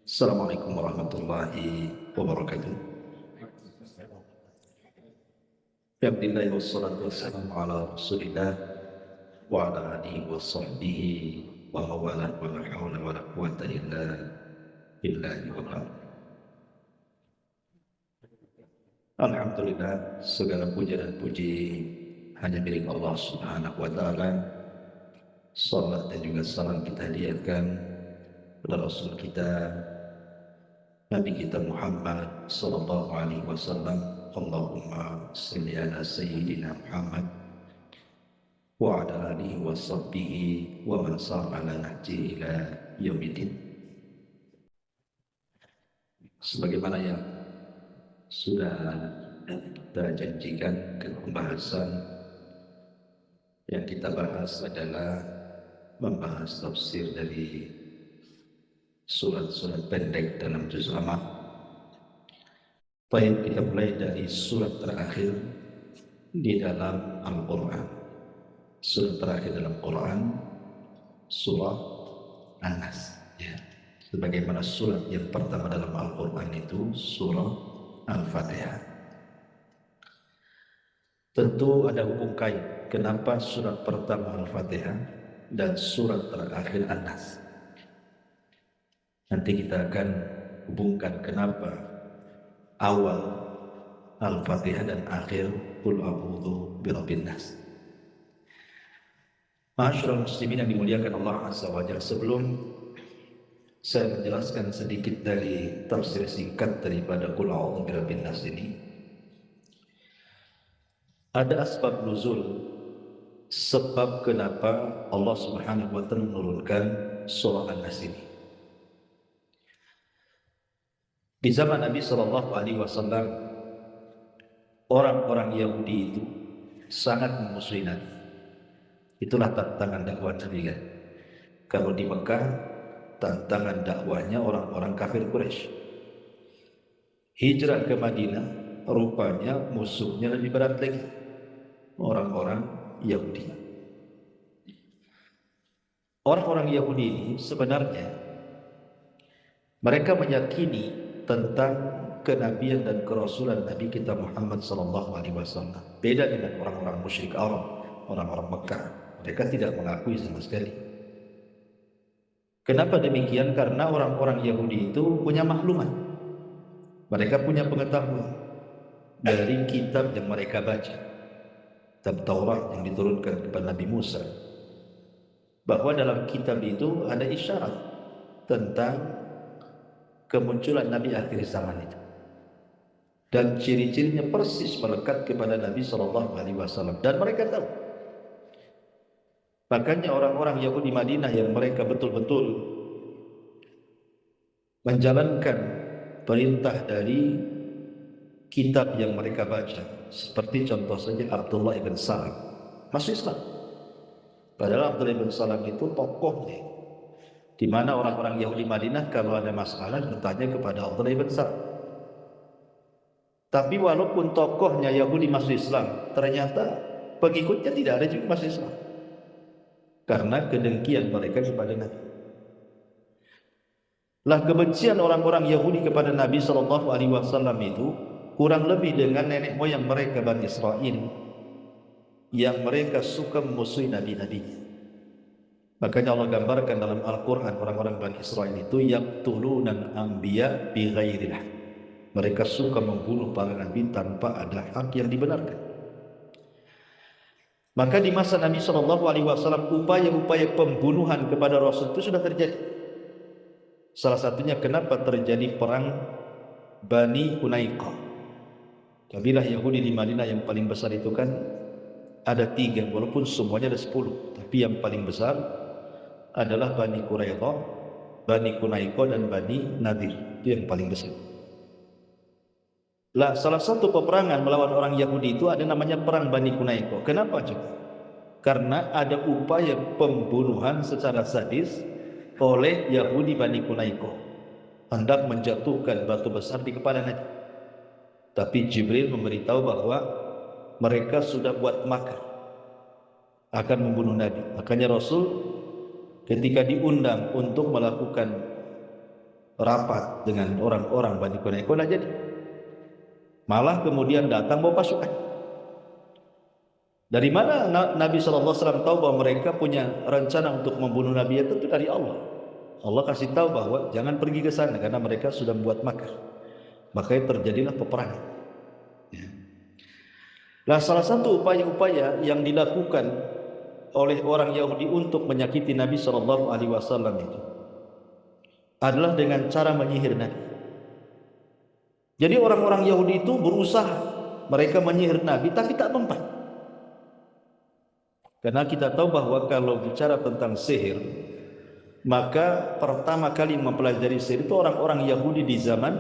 Assalamualaikum warahmatullahi wabarakatuh. Alhamdulillah wassalatu wassalamu ala Rasulillah wa ala alihi wa sahbihi wa mawalah wa la hawla wa la quwwata illa billahi wal Alhamdulillah, segala puja dan puji hanya milik Allah Subhanahu wa taala. Salat dan juga salam kita hadiahkan kepada Rasul kita, Nabi kita Muhammad sallallahu alaihi wasallam. Allahumma salli ala sayyidina Muhammad wa ala alihi wa sahbihi wa man sara ala nahji ila yaumiddin. Sebagaimana yang sudah kita janjikan, ke pembahasan yang kita bahas adalah membahas tafsir dari surat-surat pendek dalam juz amma. Baik, kita mulai dari surat terakhir di dalam Al-Quran. Surat terakhir dalam Quran, surah An-Nas, ya. Sebagaimana surat yang pertama dalam Al-Quran itu surah Al-Fatihah. Tentu ada hubung kait kenapa surat pertama Al-Fatihah dan surat terakhir An-Nas. Nanti kita akan hubungkan kenapa awal Al-Fatihah dan akhir Qul a'udzu birabbin nas. Ma'asyiral muslimin yang dimuliakan Allah Azza wa Jalla, sebelum saya menjelaskan sedikit dari tafsir singkat daripada Qul a'udzu birabbin nas ini, ada asbab nuzul, sebab kenapa Allah Subhanahu wa taala menurunkan surah An-Nas ini. Di zaman Nabi Shallallahu Alaihi Wasallam, orang-orang Yahudi itu sangat memusuhi Nabi. Itulah tantangan dakwah Nabi, kan? Kalau di Mekah, tantangan dakwahnya orang-orang kafir Quraisy. Hijrah ke Madinah, rupanya musuhnya lebih berat lagi, orang-orang Yahudi. Orang-orang Yahudi ini sebenarnya mereka meyakini tentang kenabian dan kerasulan Nabi kita Muhammad sallallahu alaihi wasallam. Beda dengan orang-orang musyrik Arab, orang-orang Mekah. Mereka tidak mengakui sama sekali. Kenapa demikian? Karena orang-orang Yahudi itu punya maklumat. Mereka punya pengetahuan dari kitab yang mereka baca, kitab Taurat yang diturunkan kepada Nabi Musa, bahwa dalam kitab itu ada isyarat tentang kemunculan Nabi akhir zaman itu, dan ciri-cirinya persis melekat kepada Nabi Shallallahu Alaihi Wasallam, dan mereka tahu. Makanya orang-orang Yahudi Madinah yang mereka betul-betul menjalankan perintah dari kitab yang mereka baca, seperti contoh saja Abdullah ibn Salam masuk Islam. Padahal Abdullah ibn Salam itu tokohnya, di mana orang-orang Yahudi Madinah kalau ada masalah bertanya kepada Abdullah ibn Salam. Tapi walaupun tokohnya Yahudi masuk Islam, ternyata pengikutnya tidak ada juga masuk Islam, karena kedengkian mereka kepada Nabi. Lah, kebencian orang-orang Yahudi kepada Nabi Shallallahu Alaihi Wasallam itu kurang lebih dengan nenek moyang mereka Bani Israel, yang mereka suka memusuhi nabi-nabinya. Makanya Allah gambarkan dalam Al-Quran orang-orang Bani Israel itu yaqtulunal anbiya bighairil haq. Mereka suka membunuh para nabi tanpa ada hak yang dibenarkan. Maka di masa Nabi Shallallahu Alaihi Wasallam upaya-upaya pembunuhan kepada Rasul itu sudah terjadi. Salah satunya kenapa terjadi perang Bani Qunaiqah. Kabilah Yahudi di Madinah yang paling besar itu kan ada 3, walaupun semuanya ada 10, tapi yang paling besar adalah Bani Quraidah, Bani Qunaiqah, dan Bani Nadir. Itu yang paling besar. Lah, salah satu peperangan melawan orang Yahudi itu ada namanya perang Bani Qunaiqah. Kenapa juga? Karena ada upaya pembunuhan secara sadis oleh Yahudi Bani Qunaiqah, hendak menjatuhkan batu besar di kepala Nabi. Tapi Jibril memberitahu bahwa mereka sudah buat makar akan membunuh Nabi. Makanya Rasul ketika diundang untuk melakukan rapat dengan orang-orang Bani Quraisyah, tidak jadi. Malah kemudian datang bawa pasukan. Dari mana Nabi SAW tahu bahwa mereka punya rencana untuk membunuh Nabi? Itu dari Allah. Allah kasih tahu bahwa jangan pergi ke sana karena mereka sudah membuat makar. Makanya terjadilah peperangan. Ya. Nah, salah satu upaya-upaya yang dilakukan oleh orang Yahudi untuk menyakiti Nabi SAW itu adalah dengan cara menyihir Nabi. Jadi orang-orang Yahudi itu berusaha mereka menyihir Nabi tapi tak mempan. Karena kita tahu bahwa kalau bicara tentang sihir, maka pertama kali mempelajari sihir itu orang-orang Yahudi di zaman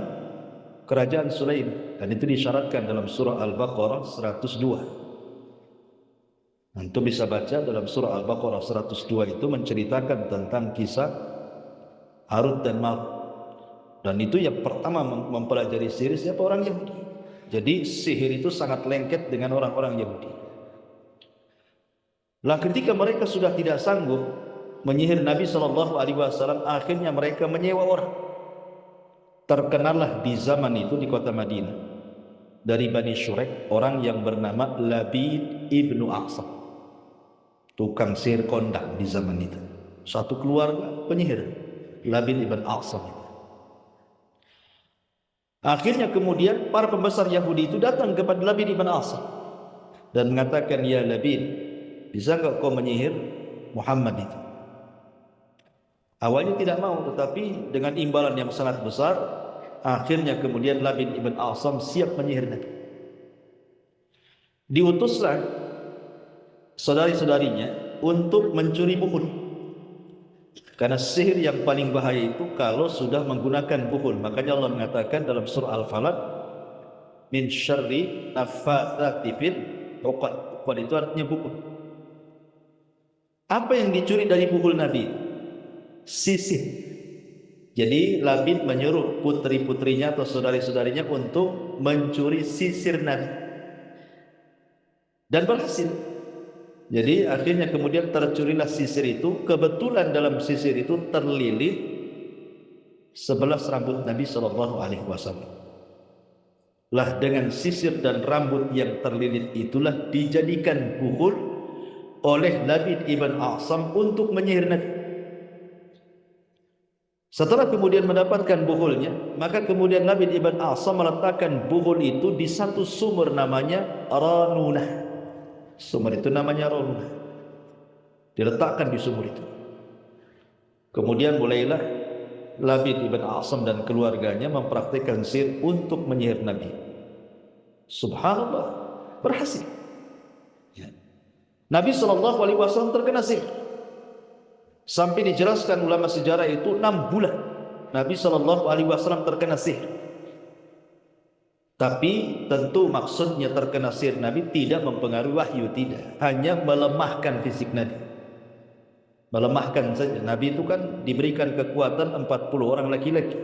kerajaan Sulaiman, dan itu disyaratkan dalam surah Al-Baqarah 102. Antum bisa baca dalam surah Al-Baqarah 102 itu menceritakan tentang kisah Harut dan Marut. Dan itu yang pertama mempelajari sihir siapa? Orang Yahudi. Jadi sihir itu sangat lengket dengan orang-orang Yahudi. Lah ketika mereka sudah tidak sanggup menyihir Nabi SAW, akhirnya mereka menyewa orang. Terkenallah di zaman itu di kota Madinah dari Bani Syurek orang yang bernama Labid ibnu Aqsam, tukang sihir kondang di zaman itu. Satu keluarga penyihir, Labid ibn Aqsam. Akhirnya kemudian para pembesar Yahudi itu datang kepada Labid ibn Aqsam dan mengatakan, ya Labid, bisa enggak kau menyihir Muhammad itu? Awalnya tidak mau, tetapi dengan imbalan yang sangat besar, akhirnya kemudian Labid ibn Aqsam siap menyihir Nabi. Diutuslah saudari-saudarinya untuk mencuri buhul. Karena sihir yang paling bahaya itu kalau sudah menggunakan buhul. Makanya Allah mengatakan dalam surah Al-Falaq, min syarri naffatsati fil 'uqad. Uqad itu artinya buhul. Apa yang dicuri dari buhul Nabi? Sisir. Jadi Labid menyuruh putri-putrinya atau saudari-saudarinya untuk mencuri sisir Nabi, dan berhasil. Jadi akhirnya kemudian tercurilah sisir itu. Kebetulan dalam sisir itu terlilit 11 rambut Nabi SAW. Lah dengan sisir dan rambut yang terlilit itulah dijadikan buhul oleh Labid ibn Aqsam untuk menyihir Nabi. Setelah kemudian mendapatkan buhulnya, maka kemudian Labid ibn Aqsam meletakkan buhul itu di satu sumur namanya Ranunah. Sumur itu namanya Ranunah. Diletakkan di sumur itu. Kemudian mulailah Labid ibn Aqsam dan keluarganya mempraktikkan sihir untuk menyihir Nabi. Subhanallah, berhasil. Ya. Nabi SAW terkena sihir. Sampai dijelaskan ulama sejarah itu 6 bulan Nabi SAW terkena sihir. Tapi tentu maksudnya terkena sihir Nabi tidak mempengaruhi wahyu, tidak. Hanya melemahkan fisik Nabi. Melemahkan saja. Nabi itu kan diberikan kekuatan 40 orang laki-laki.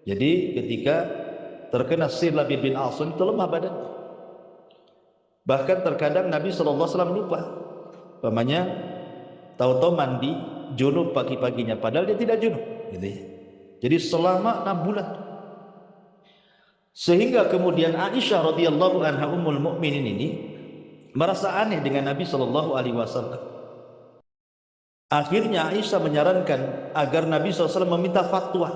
Jadi ketika terkena sihir Labid bin Aqsam itu lemah badannya. Bahkan terkadang Nabi SAW lupa. Umpamanya tahu-tahu mandi junub pagi-paginya, padahal dia tidak junub, gitu ya. Jadi selama 6 bulan. Sehingga kemudian Aisyah radhiyallahu anha ummul mukminin ini merasa aneh dengan Nabi SAW. Akhirnya Aisyah menyarankan agar Nabi SAW meminta fatwa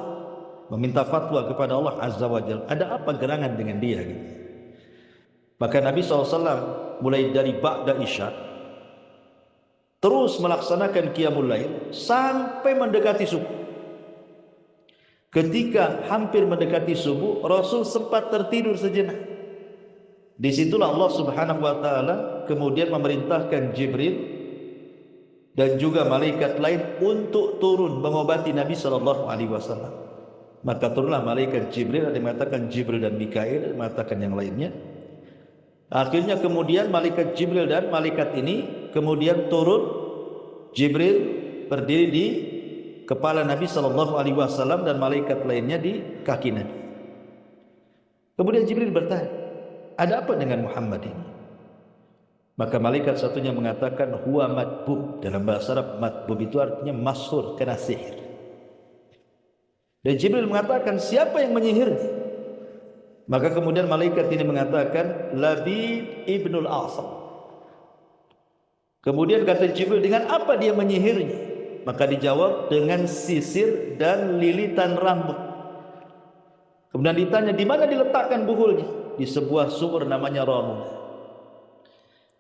kepada Allah Azza wa Jalla. Ada apa gerangan dengan dia, gitu. Maka Nabi SAW mulai dari ba'da Isya terus melaksanakan qiyamul lail sampai mendekati subuh. Ketika hampir mendekati subuh, Rasul sempat tertidur sejenak. Disitulah Allah Subhanahu wa taala kemudian memerintahkan Jibril dan juga malaikat lain untuk turun mengobati Nabi SAW. Maka turunlah malaikat Jibril, ada yang mengatakan Jibril dan Mikail, ada yang mengatakan yang lainnya. Akhirnya kemudian malaikat Jibril dan malaikat ini kemudian turun. Jibril berdiri di kepala Nabi SAW dan malaikat lainnya di kaki Nabi. Kemudian Jibril bertanya, ada apa dengan Muhammad ini? Maka malaikat satunya mengatakan, huwa madbub. Dalam bahasa Arab, madbub itu artinya masyhur, kena sihir. Dan Jibril mengatakan, siapa yang menyihirnya? Maka kemudian malaikat ini mengatakan, Labid ibnul Asam. Kemudian kata Jibril, dengan apa dia menyihirnya? Maka dijawab, dengan sisir dan lilitan rambut. Kemudian ditanya, di mana diletakkan buhulnya? Di sebuah sumur namanya Ranun.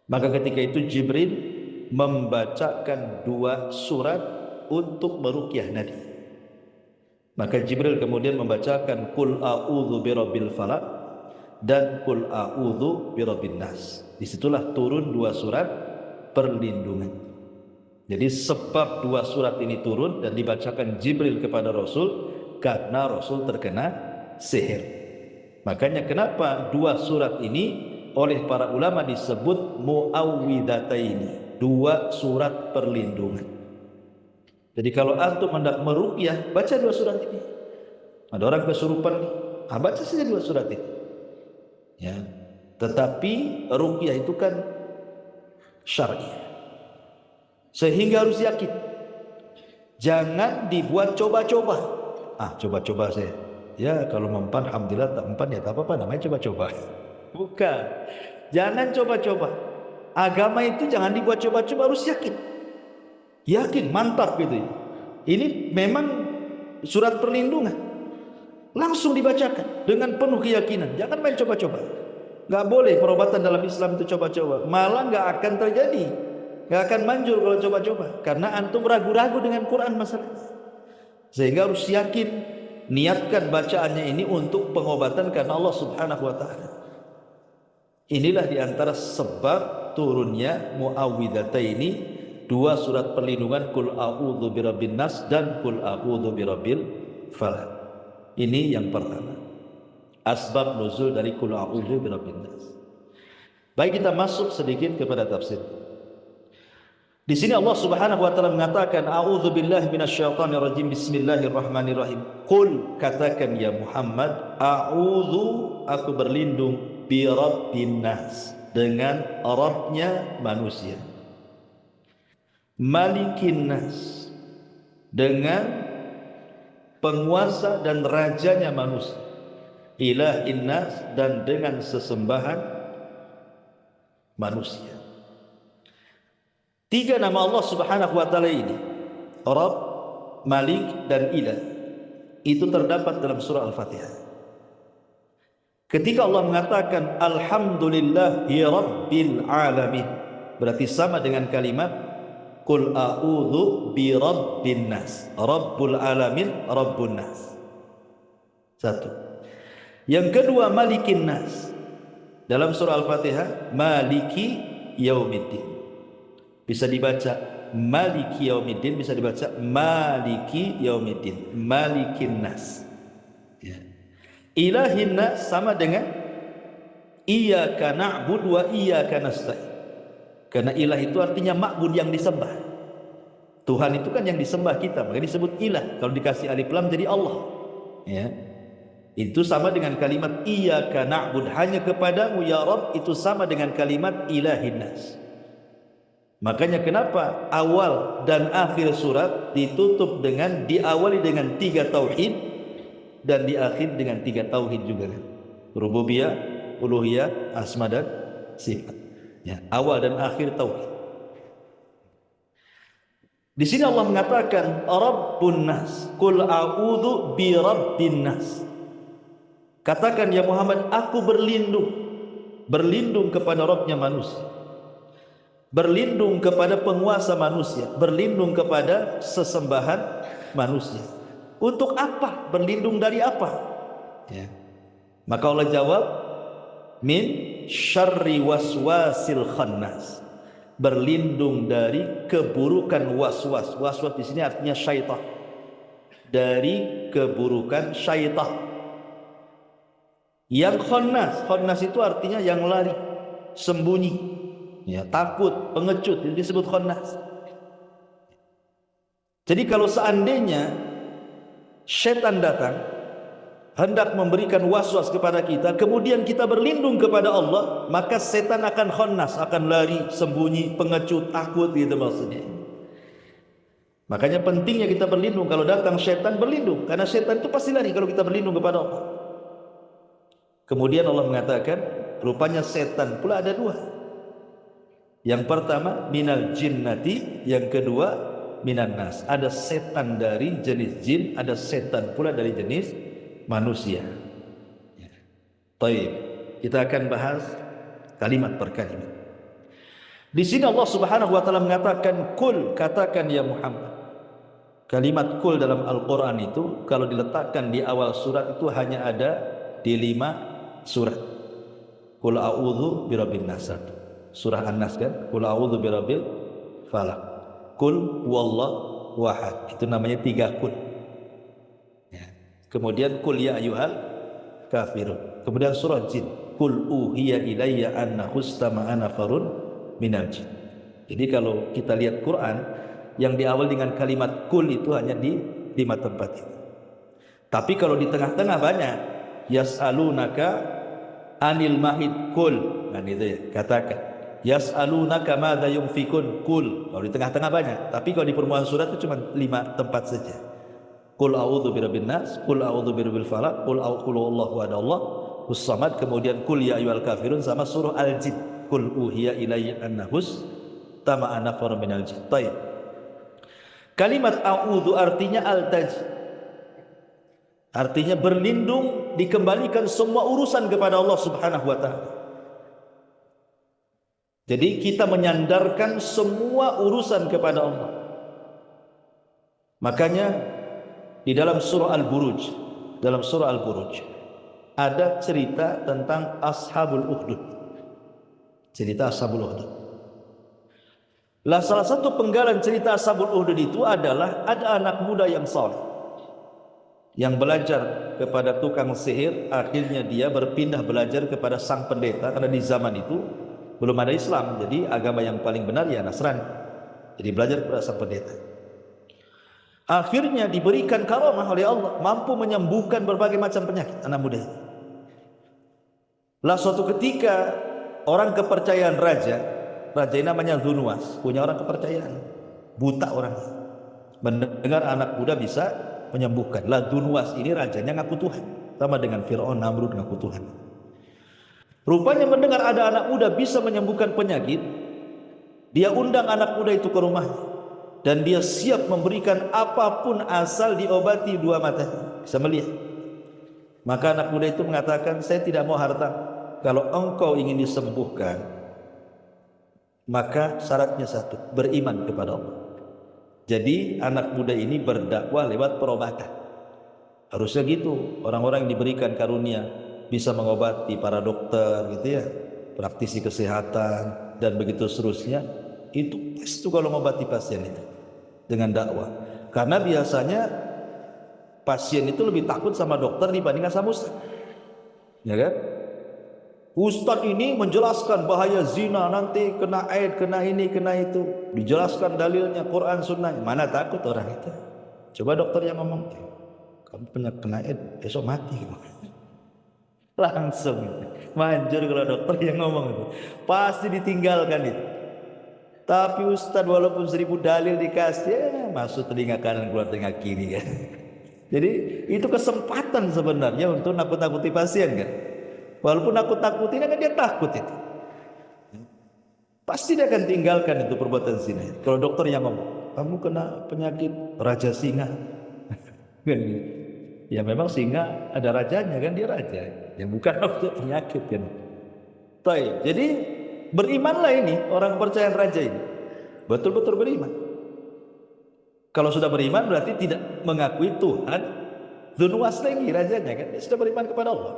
Maka ketika itu Jibril membacakan 2 surat untuk meruqyah Nabi. Maka Jibril kemudian membacakan Qul a'udzu birabbil falaq dan Qul a'udzu birabbin nas. Disitulah turun 2 surat perlindungan. Jadi sebab 2 surat ini turun dan dibacakan Jibril kepada Rasul karena Rasul terkena sihir. Makanya kenapa 2 surat ini oleh para ulama disebut muawwidataini, 2 surat perlindungan. Jadi kalau antum hendak meruqyah, baca 2 surat ini. Ada orang kesurupan, baca saja 2 surat ini. Ya. Tetapi ruqyah itu kan syar'i. Sehingga harus yakin. Jangan dibuat coba-coba. Coba-coba saya. Ya, kalau mempan alhamdulillah, tak mempan ya tak apa-apa, namanya coba-coba. Bukan. Jangan coba-coba. Agama itu jangan dibuat coba-coba, harus yakin. Yakin, mantap gitu. Ini memang surat perlindungan. Langsung dibacakan dengan penuh keyakinan. Jangan main coba-coba. Nggak boleh perobatan dalam Islam itu coba-coba. Malah nggak akan terjadi. Nggak akan manjur kalau coba-coba. Karena antum ragu-ragu dengan Quran masalahnya. Sehingga harus yakin, niatkan bacaannya ini untuk pengobatan karena Allah Subhanahu wa Ta'ala. Inilah diantara sebab turunnya muawwidataini, 2 surat perlindungan, Qul a'udzu birabbin nas dan Qul a'udzu birabbil falaq. Ini yang pertama, asbab nuzul dari Qul a'udzu birabbin nas. Baik, kita masuk sedikit kepada tafsir. Di sini Allah Subhanahu wa taala mengatakan, a'udzu billahi minasyaitonir rajim, bismillahirrahmanirrahim. Qul, katakan ya Muhammad, a'udzu, aku berlindung, birabbin nas, dengan Rabbnya manusia. Malikin nas, dengan penguasa dan rajanya manusia. Ilahin nas, dan dengan sesembahan manusia. 3 nama Allah Subhanahu wa taala ini, Rabb, Malik dan Ilah, itu terdapat dalam surah Al-Fatihah. Ketika Allah mengatakan alhamdulillahi rabbil alamin, berarti sama dengan kalimat Qul a'udzu birabbin nas, Rabbul alamin, Rabbun nas. 1. Yang kedua, Malikin nas. Dalam surah Al-Fatihah, Maliki yaumiddin. Bisa dibaca Maliki yaumiddin, bisa dibaca Maliki yaumiddin, Malikin nas. Ya. Ilahin nas sama dengan Iyyaka na'budu wa iyyaka nasta'in. Karena ilah itu artinya ma'bud, yang disembah. Tuhan itu kan yang disembah kita, maka disebut ilah. Kalau dikasih alif lam jadi Allah. Ya. Itu sama dengan kalimat iyyaka na'bud, hanya kepadamu ya Rabb, itu sama dengan kalimat ilahin nas. Makanya kenapa awal dan akhir surat ditutup dengan, diawali dengan 3 tauhid dan diakhir dengan 3 tauhid juga kan. Rububiyah, uluhiyah, asma dan sifat. Ya, awal dan akhir tauhid. Di sini Allah mengatakan Rabbun nas, Qul a'udzu birabbin nas. Katakan ya Muhammad, aku berlindung kepada Rabbnya manusia, berlindung kepada penguasa manusia, berlindung kepada sesembahan manusia. Untuk apa? Berlindung dari apa? Ya. Maka Allah jawab, min syarri waswasil khannas, berlindung dari keburukan waswas. Waswas di sini artinya syaitan. Dari keburukan syaitan. Yang khannas itu artinya yang lari, sembunyi, ya, takut, pengecut, itu disebut khannas. Jadi kalau seandainya syaitan datang hendak memberikan waswas kepada kita, kemudian kita berlindung kepada Allah, maka setan akan khannas, akan lari, sembunyi, pengecut, takut, gitu maksudnya. Makanya pentingnya kita berlindung. Kalau datang setan, berlindung, karena setan itu pasti lari kalau kita berlindung kepada Allah. Kemudian Allah mengatakan, rupanya setan pula ada dua. Yang pertama minal jinnati, yang kedua minan nas. Ada setan dari jenis jin, ada setan pula dari jenis manusia. Baik, kita akan bahas kalimat per kalimat. Di sini Allah Subhanahu wa taala mengatakan kul, katakan ya Muhammad. Kalimat kul dalam Al-Qur'an itu kalau diletakkan di awal surat itu hanya ada di 5 surat. Kul a'udzu birabbin nas. Surah An-Nas kan? Kul a'udzu birabbil falaq. Kul huwallahu ahad. Itu namanya 3 kul. Ya. Kemudian kul ya ayyuhal kafirun. Kemudian surah Jin. Kul uhiya ilayya annahu istama'a nafarun minal jin. Jadi kalau kita lihat Quran yang diawali dengan kalimat kul itu hanya di 5 tempat itu. Tapi kalau di tengah-tengah banyak. Yas'alunaka anil mahid kul. Nah itu ya, katakan. Yas'alunaka madza yunfikun kul. Kalau di tengah-tengah banyak. Tapi kalau di permulaan surat itu cuma 5 tempat saja. Qul a'udzu birabbin nas, qul a'udzu birabbil falaq, qul huwallahu ahad Allahus samad, kemudian qul ya ayyuhal kafirun sama surah Al-Jin. Qul uhiya ilayya annahus tama'a nafarun minal jin. Baik. Kalimat a'udzu artinya al-taj. Artinya berlindung, dikembalikan semua urusan kepada Allah Subhanahu wa taala. Jadi kita menyandarkan semua urusan kepada Allah. Makanya di dalam surah Al-Buruj, ada cerita tentang Ashabul Ukhdud. Cerita Ashabul Ukhdud. Lah salah satu penggalan cerita Ashabul Ukhdud itu adalah ada anak muda yang saleh yang belajar kepada tukang sihir, akhirnya dia berpindah belajar kepada sang pendeta karena di zaman itu belum ada Islam, jadi agama yang paling benar ya Nasrani. Jadi belajar kepada sang pendeta. Akhirnya diberikan karamah oleh Allah, mampu menyembuhkan berbagai macam penyakit anak muda. Lah suatu ketika orang kepercayaan raja ini namanya Dzunwas, punya orang kepercayaan, buta orang, mendengar anak muda bisa menyembuhkan. Lah Dzunwas ini rajanya ngaku Tuhan, sama dengan Fir'aun, Namrud ngaku Tuhan. Rupanya mendengar ada anak muda bisa menyembuhkan penyakit, dia undang anak muda itu ke rumahnya. Dan dia siap memberikan apapun asal diobati 2 mata bisa melihat. Maka anak muda itu mengatakan, saya tidak mau harta. Kalau engkau ingin disembuhkan, maka syaratnya 1, beriman kepada Allah. Jadi anak muda ini berdakwah lewat perobatan. Harusnya gitu, orang-orang yang diberikan karunia bisa mengobati, para dokter gitu ya, praktisi kesehatan dan begitu seterusnya. Itu pasti kalau mengobati pasien itu dengan dakwah. Karena biasanya pasien itu lebih takut sama dokter dibandingkan sama ustaz. Ya kan? Ustaz ini menjelaskan bahaya zina, nanti kena aid, kena ini, kena itu. Dijelaskan dalilnya Quran Sunnah. Mana takut orang itu? Coba dokter yang ngomong, kamu punya kena aid, besok mati. Langsung manjur kalau dokter yang ngomong itu. Pasti ditinggalkan itu. Tapi Ustadz walaupun 1000 dalil dikasih, ya, masuk telinga kanan keluar telinga kiri kan. Jadi itu kesempatan sebenarnya untuk nakut-nakuti pasien kan. Walaupun nakut-nakutin kan dia takut itu. Pasti dia akan tinggalkan itu perbuatan zina. Kalau dokter yang ngomong, kamu kena penyakit raja singa. Ya memang singa ada rajanya kan, dia raja. Yang bukan untuk penyakit kan. Baik, jadi berimanlah ini orang kepercayaan raja ini, betul-betul beriman. Kalau sudah beriman berarti tidak mengakui Tuhan. Dzunwas lagi rajanya kan, dia sudah beriman kepada Allah.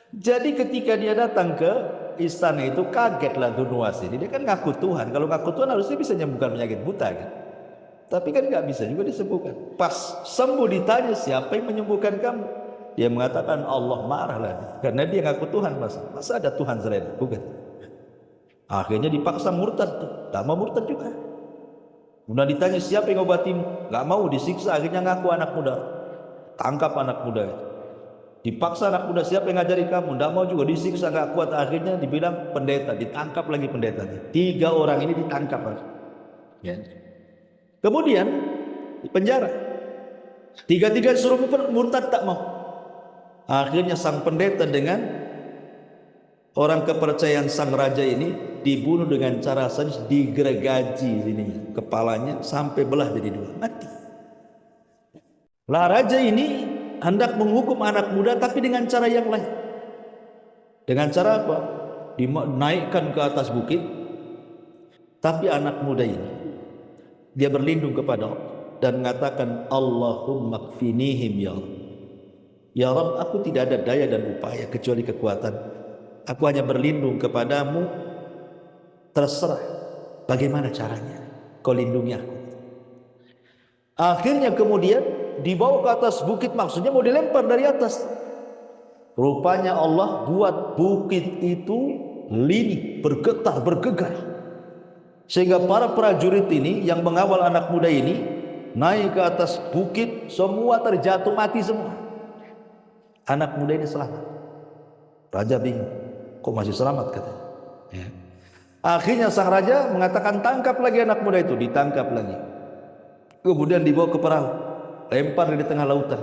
Jadi ketika dia datang ke istana itu kagetlah Dzunwas ini. Dia kan ngaku Tuhan. Kalau ngaku Tuhan harusnya bisa menyembuhkan penyakit buta kan. Tapi kan nggak bisa juga disembuhkan. Pas sembuh ditanya siapa yang menyembuhkan kamu, dia mengatakan Allah, marahlah karena dia ngaku Tuhan. Masa ada Tuhan selain aku kan? Akhirnya dipaksa murtad, tak mau murtad juga. Kemudian ditanya siapa yang ngobatimu, nggak mau, disiksa. Akhirnya ngaku anak muda, tangkap anak muda itu. Dipaksa anak muda, siapa yang ngajari kamu, nggak mau juga, disiksa nggak kuat. Akhirnya dibilang pendeta, ditangkap lagi pendetanya. 3 orang ini ditangkap. Ya. Kemudian di penjara. Tiga-tiga suruh murtad, tak mau. Akhirnya sang pendeta dengan orang kepercayaan sang raja ini dibunuh dengan cara sadis, digergaji sini kepalanya sampai belah jadi dua, mati. Lah raja ini hendak menghukum anak muda tapi dengan cara yang lain. Dengan cara apa? Dinaikkan ke atas bukit. Tapi anak muda ini dia berlindung kepada Allah dan mengatakan, Allahumma kfinihim ya Allah. Ya Rabb, aku tidak ada daya dan upaya kecuali kekuatan. Aku hanya berlindung kepadamu. Terserah bagaimana caranya kau lindungi aku. Akhirnya kemudian dibawa ke atas bukit, maksudnya mau dilempar dari atas. Rupanya Allah buat bukit itu lini, bergetar, bergegar, sehingga para prajurit ini yang mengawal anak muda ini naik ke atas bukit, semua terjatuh mati semua. Anak muda ini selamat. Raja bingung, kok masih selamat katanya. Ya. Akhirnya sang raja mengatakan, tangkap lagi anak muda itu. Ditangkap lagi. Kemudian dibawa ke perahu, lempar di tengah lautan.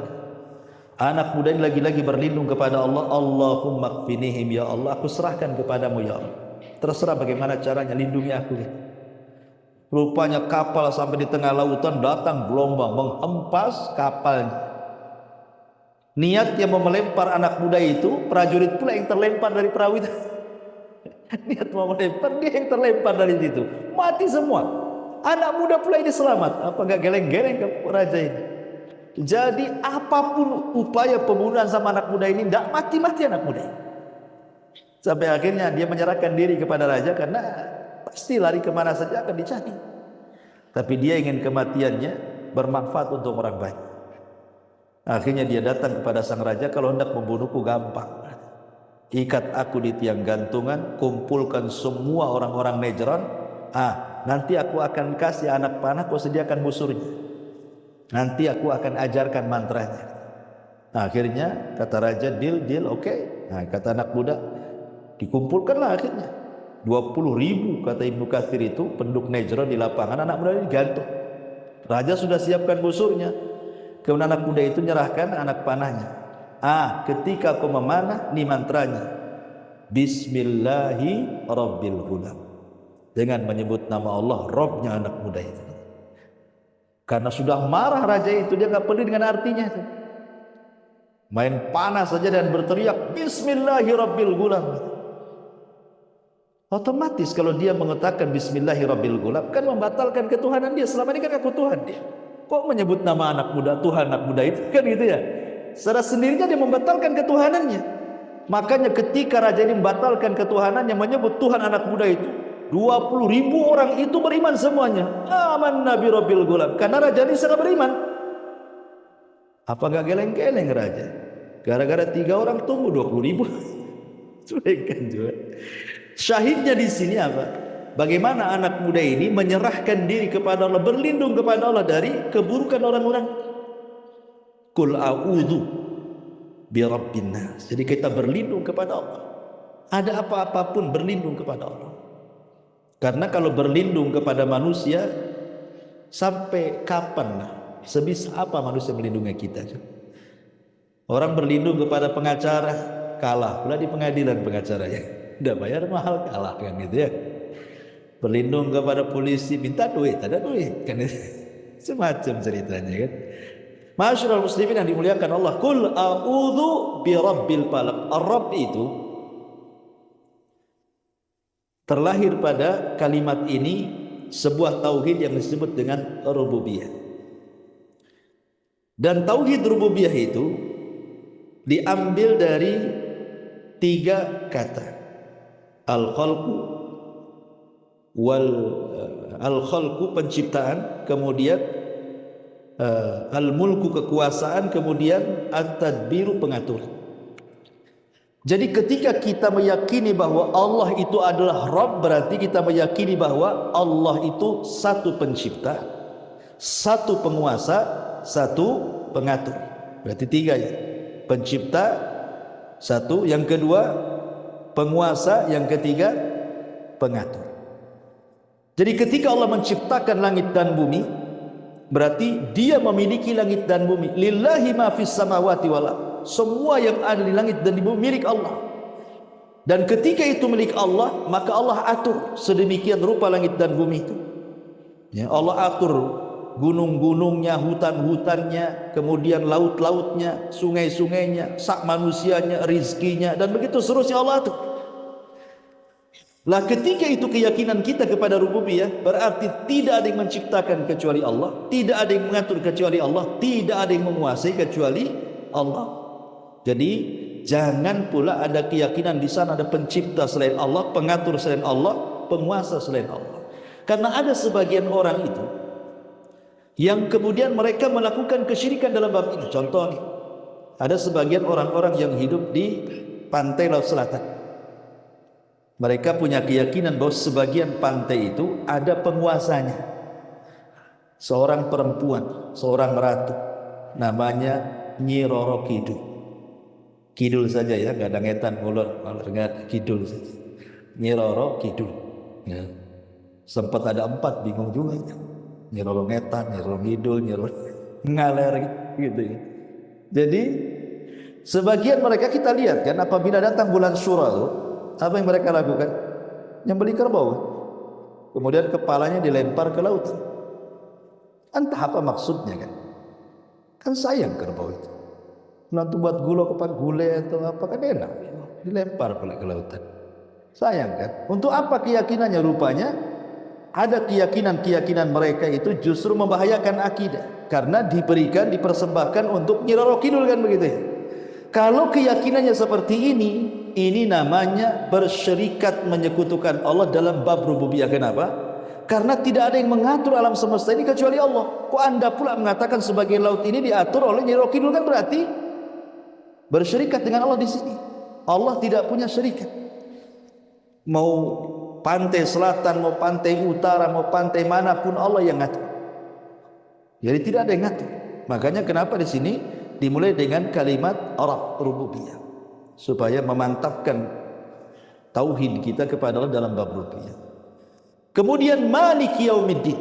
Anak muda ini lagi-lagi berlindung kepada Allah. Allahumma kfinihim ya Allah, aku serahkan kepadamu ya Allah. Terserah bagaimana caranya, lindungi aku. Rupanya kapal sampai di tengah lautan, datang gelombang menghempas kapalnya. Niat yang mau melempar anak muda itu, prajurit pula yang terlempar dari perahu itu. Niat mau melempar, dia yang terlempar dari situ, mati semua. Anak muda pula ini selamat. Apa enggak geleng-geleng ke raja ini? Jadi apapun upaya pembunuhan sama anak muda ini, tidak mati-mati anak muda ini. Sampai akhirnya dia menyerahkan diri kepada raja, karena pasti lari kemana saja akan dicari. Tapi dia ingin kematiannya bermanfaat untuk orang banyak. Akhirnya dia datang kepada sang raja, kalau hendak membunuhku gampang. Ikat aku di tiang gantungan, kumpulkan semua orang-orang Najran. Nanti aku akan kasih anak panah, kau sediakan busurnya. Nanti aku akan ajarkan mantranya. Akhirnya kata raja, deal, oke. Kata anak muda, dikumpulkanlah akhirnya 20.000 kata Ibnu Katsir itu penduduk Najran di lapangan. Anak muda ini gantung. Raja sudah siapkan busurnya. Kemudian anak muda itu nyerahkan anak panahnya. Ketika kau memanah, ini mantranya, Bismillahi Rabbil Ghulam, dengan menyebut nama Allah, Robnya anak muda itu. Karena sudah marah raja itu, dia nggak peduli dengan artinya itu. Main panah saja dan berteriak Bismillahi Rabbil Ghulam. Otomatis kalau dia mengatakan Bismillahi Rabbil Ghulam, kan membatalkan ketuhanan dia. Selama ini kan aku Tuhan dia. Kok menyebut nama anak muda Tuhan anak muda itu, kan gitu ya. Secara sendirinya dia membatalkan ketuhanannya. Makanya ketika raja ini membatalkan ketuhanannya, menyebut Tuhan anak muda itu, 20.000 orang itu beriman semuanya. Amanna bi Rabbil Ghulam. Karena raja ini sangat beriman. Apa gak geleng-geleng raja? Gara-gara 3 orang tunggu 20.000. Cuekan juga. Syahidnya di sini apa? Bagaimana anak muda ini menyerahkan diri kepada Allah, berlindung kepada Allah dari keburukan orang-orang. Qul a'udzu bi rabbin nas. Jadi kita berlindung kepada Allah. Ada apa-apapun berlindung kepada Allah. Karena kalau berlindung kepada manusia, sampai kapan, sebisa apa manusia melindungi kita? Orang berlindung kepada pengacara, kalah pula di pengadilan pengacaranya. Udah bayar mahal, kalah kan gitu ya. Berlindung kepada polisi, minta duit, ada duit kan, semacam ceritanya kan. Masyarul muslimin yang dimuliakan Allah, Qul a'udzu bi rabbil falaq. Ar-Rabb itu terlahir pada kalimat ini sebuah tauhid yang disebut dengan rububiyah. Dan tauhid rububiyah itu diambil dari 3 kata. Al-khalqu penciptaan, kemudian al-mulku kekuasaan, kemudian at-tadbiru pengaturan. Jadi ketika kita meyakini bahwa Allah itu adalah Rabb, berarti kita meyakini bahwa Allah itu satu pencipta, satu penguasa, satu pengatur. Berarti 3 ya. Pencipta satu, yang kedua penguasa, yang ketiga pengatur. Jadi ketika Allah menciptakan langit dan bumi, berarti dia memiliki langit dan bumi. Lillahi ma fis samawati wal ardh. Semua yang ada di langit dan di bumi milik Allah. Dan ketika itu milik Allah, maka Allah atur sedemikian rupa langit dan bumi itu. Ya, Allah atur gunung-gunungnya, hutan-hutannya, kemudian laut-lautnya, sungai-sungainya, sak manusianya, rizkinya, dan begitu seterusnya Allah atur. Lah ketika itu keyakinan kita kepada rububiyah, berarti tidak ada yang menciptakan kecuali Allah, tidak ada yang mengatur kecuali Allah, tidak ada yang menguasai kecuali Allah. Jadi jangan pula ada keyakinan di sana ada pencipta selain Allah, pengatur selain Allah, penguasa selain Allah. Karena ada sebagian orang itu yang kemudian mereka melakukan kesyirikan dalam bab ini. Contoh nih, ada sebagian orang-orang yang hidup di pantai laut selatan. Mereka punya keyakinan bahwa sebagian pantai itu ada penguasanya. Seorang perempuan, seorang ratu, namanya Nyi Roro Kidul. Kidul saja ya, gak ada ngetan, ulur, kidul saja. Nyi Roro Kidul. Ya. Sempat ada 4, bingung juga. Nyi Roro ngetan, Nyi Roro Kidul, Nyi Roro ngaler gitu ya. Jadi sebagian mereka kita lihat kan, apabila datang bulan Syura, apa yang mereka lakukan? Nyembelih kerbau, kemudian kepalanya dilempar ke laut. Entah apa maksudnya kan? Kan sayang kerbau itu. Nanti buat gulai atau apa kan enak, dilempar pula ke lautan. Sayang kan? Untuk apa keyakinannya? Rupanya ada keyakinan mereka itu justru membahayakan akidah, karena diberikan, dipersembahkan untuk Nyi Roro Kidul kan begitu ya. Kalau keyakinannya seperti ini namanya bersyirikat, menyekutukan Allah dalam bab rububiyah. Kenapa? Karena tidak ada yang mengatur alam semesta ini kecuali Allah. Kok Anda pula mengatakan sebagian laut ini diatur oleh Nyi Roro Kidul, kan berarti bersyirikat dengan Allah di sini. Allah tidak punya syirikat. Mau pantai selatan, mau pantai utara, mau pantai manapun Allah yang ngatur. Jadi tidak ada yang ngatur. Makanya kenapa di sini dimulai dengan kalimat Arab rububiyah, supaya memantapkan tauhid kita kepada Allah dalam bab rububiyah. Kemudian Maliki Yaumiddin.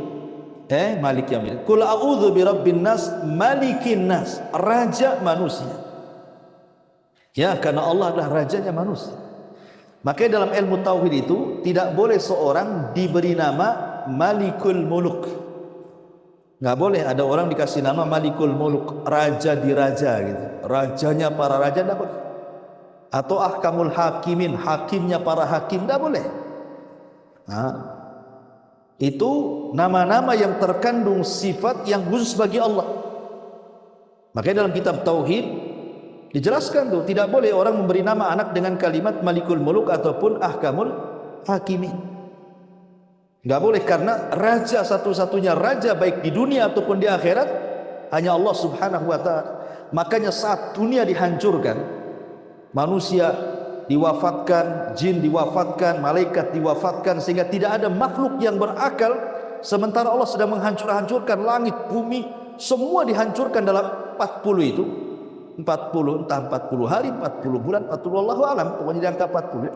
Maliki Yaumiddin. Qul a'udzu birabbin nas, malikin nas, raja manusia. Ya, karena Allah adalah rajanya manusia. Makanya dalam ilmu tauhid itu tidak boleh seorang diberi nama Malikul Muluk. Nggak boleh ada orang dikasih nama Malikul Muluk, raja di raja gitu, rajanya para raja, nggak boleh. Atau Ahkamul Hakimin, hakimnya para hakim, nggak boleh. Nah, itu nama-nama yang terkandung sifat yang khusus bagi Allah. Makanya dalam kitab tauhid dijelaskan tuh, tidak boleh orang memberi nama anak dengan kalimat Malikul Muluk ataupun Ahkamul Hakimin. Enggak boleh, karena raja satu-satunya raja baik di dunia ataupun di akhirat hanya Allah Subhanahu wa taala. Makanya saat dunia dihancurkan, manusia diwafatkan, jin diwafatkan, malaikat diwafatkan, sehingga tidak ada makhluk yang berakal, sementara Allah sedang menghancurkan langit, bumi, semua dihancurkan dalam 40 itu. 40, entah 40 hari, 40 bulan, 40 Allahu alam, pokoknya di angka 40.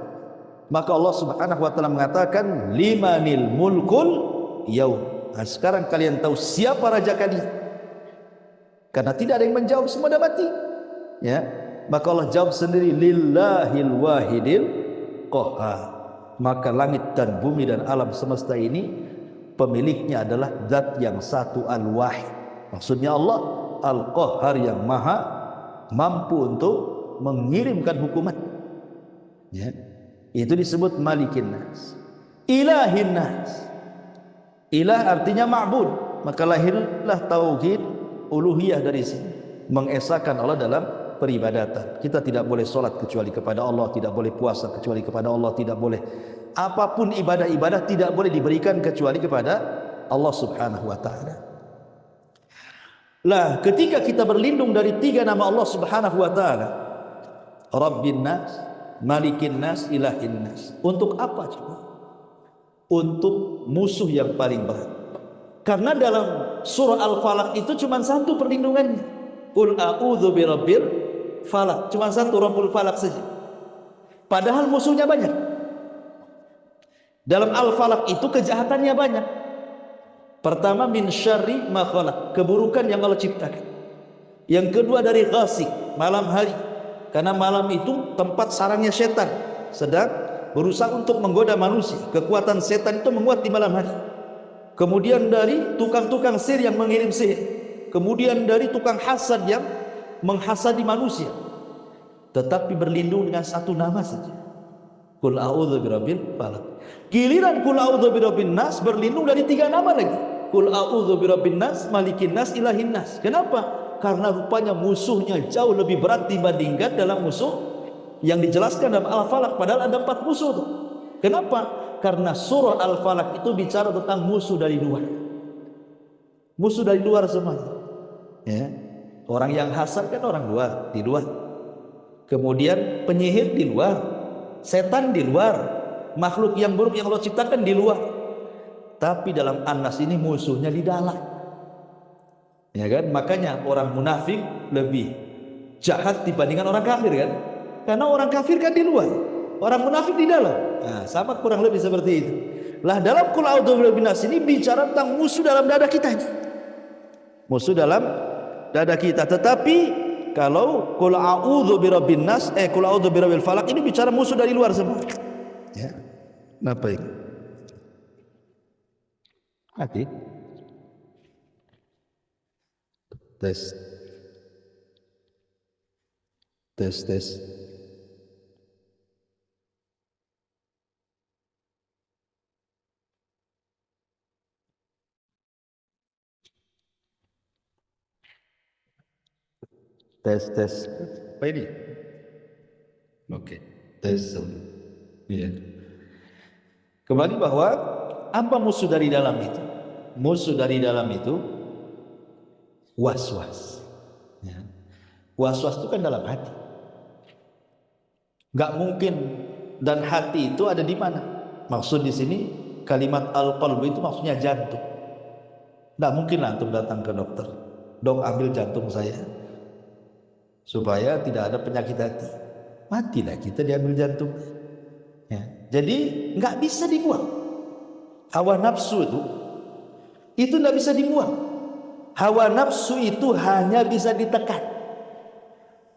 Maka Allah Subhanahu wa taala mengatakan limanil mulkul yaum. Nah, sekarang kalian tahu siapa raja kalian, karena tidak ada yang menjawab, semua dah mati ya. Maka Allah jawab sendiri, lillahil wahidil qahhar. Maka langit dan bumi dan alam semesta ini pemiliknya adalah zat yang satu, al-wahid. Maksudnya Allah al-qahhar, yang maha mampu untuk mengirimkan hukuman ya. Itu disebut Malikin Nas, Ilahin Nas. Ilah artinya ma'bud, maka lahirlah tauhid uluhiyah dari sini, mengesahkan Allah dalam peribadatan. Kita tidak boleh sholat kecuali kepada Allah, tidak boleh puasa kecuali kepada Allah, tidak boleh apapun ibadah-ibadah tidak boleh diberikan kecuali kepada Allah Subhanahu wa taala. Lah, ketika kita berlindung dari 3 nama Allah Subhanahu wa taala, Rabbin Nas, Malikin Nas, Ilahin Nas, untuk apa coba? Untuk musuh yang paling berat. Karena dalam surah Al-Falaq itu cuma satu perlindungannya, Qul a'udzu birabbil falaq, cuma satu, Rabbul Falaq saja. Padahal musuhnya banyak. Dalam Al-Falaq itu kejahatannya banyak. Pertama, min syarri ma khalaq, keburukan yang Allah ciptakan. Yang kedua dari ghasik, malam hari, karena malam itu tempat sarangnya setan, sedang berusaha untuk menggoda manusia. Kekuatan setan itu menguat di malam hari. Kemudian dari tukang-tukang sihir yang mengirim sihir. Kemudian dari tukang hasad yang menghasadi manusia. Tetapi berlindung dengan satu nama saja, Qul a'udzu birabbil falaq. Giliran Qul a'udzu birabbin nas berlindung dari 3 nama lagi. Qul a'udzu birabbin nas, malikin nas, ilahin nas. Kenapa? Karena rupanya musuhnya jauh lebih berat dibandingkan dalam musuh yang dijelaskan dalam Al-Falaq, padahal ada 4 musuh tuh. Kenapa? Karena surah Al-Falaq itu bicara tentang musuh dari luar. Musuh dari luar semuanya. Ya. Orang yang hasad kan orang luar, di luar. Kemudian penyihir di luar, setan di luar, makhluk yang buruk yang Allah ciptakan di luar. Tapi dalam An-Nas ini musuhnya di dalam. Ya kan? Makanya orang munafik lebih jahat dibandingkan orang kafir kan? Karena orang kafir kan di luar, orang munafik di dalam. Nah, sama kurang lebih seperti itu. Lah dalam Qul a'udzu birabbin nas ini bicara tentang musuh dalam dada kita. Musuh dalam dada kita. Tetapi kalau Qul a'udzu birabbin nas, Qul a'udzu birabbil falaq ini bicara musuh dari luar semua. Ya. Kenapa ini? Hati. Tes. Tes, tes. Tes, tes. Apa ini? Oke. Tes. Iya. Kembali bahwa apa musuh dari dalam itu? Musuh dari dalam itu was-was. Ya. Was-was itu kan dalam hati. Gak mungkin. Dan hati itu ada di mana? Maksud di sini kalimat al-qalbu itu maksudnya jantung. Gak mungkin lah antum datang ke dokter, dok ambil jantung saya supaya tidak ada penyakit hati. Matilah kita diambil jantung. Ya. Jadi nggak bisa dibuang. Hawa nafsu itu nggak bisa dibuang. Hawa nafsu itu hanya bisa ditekan.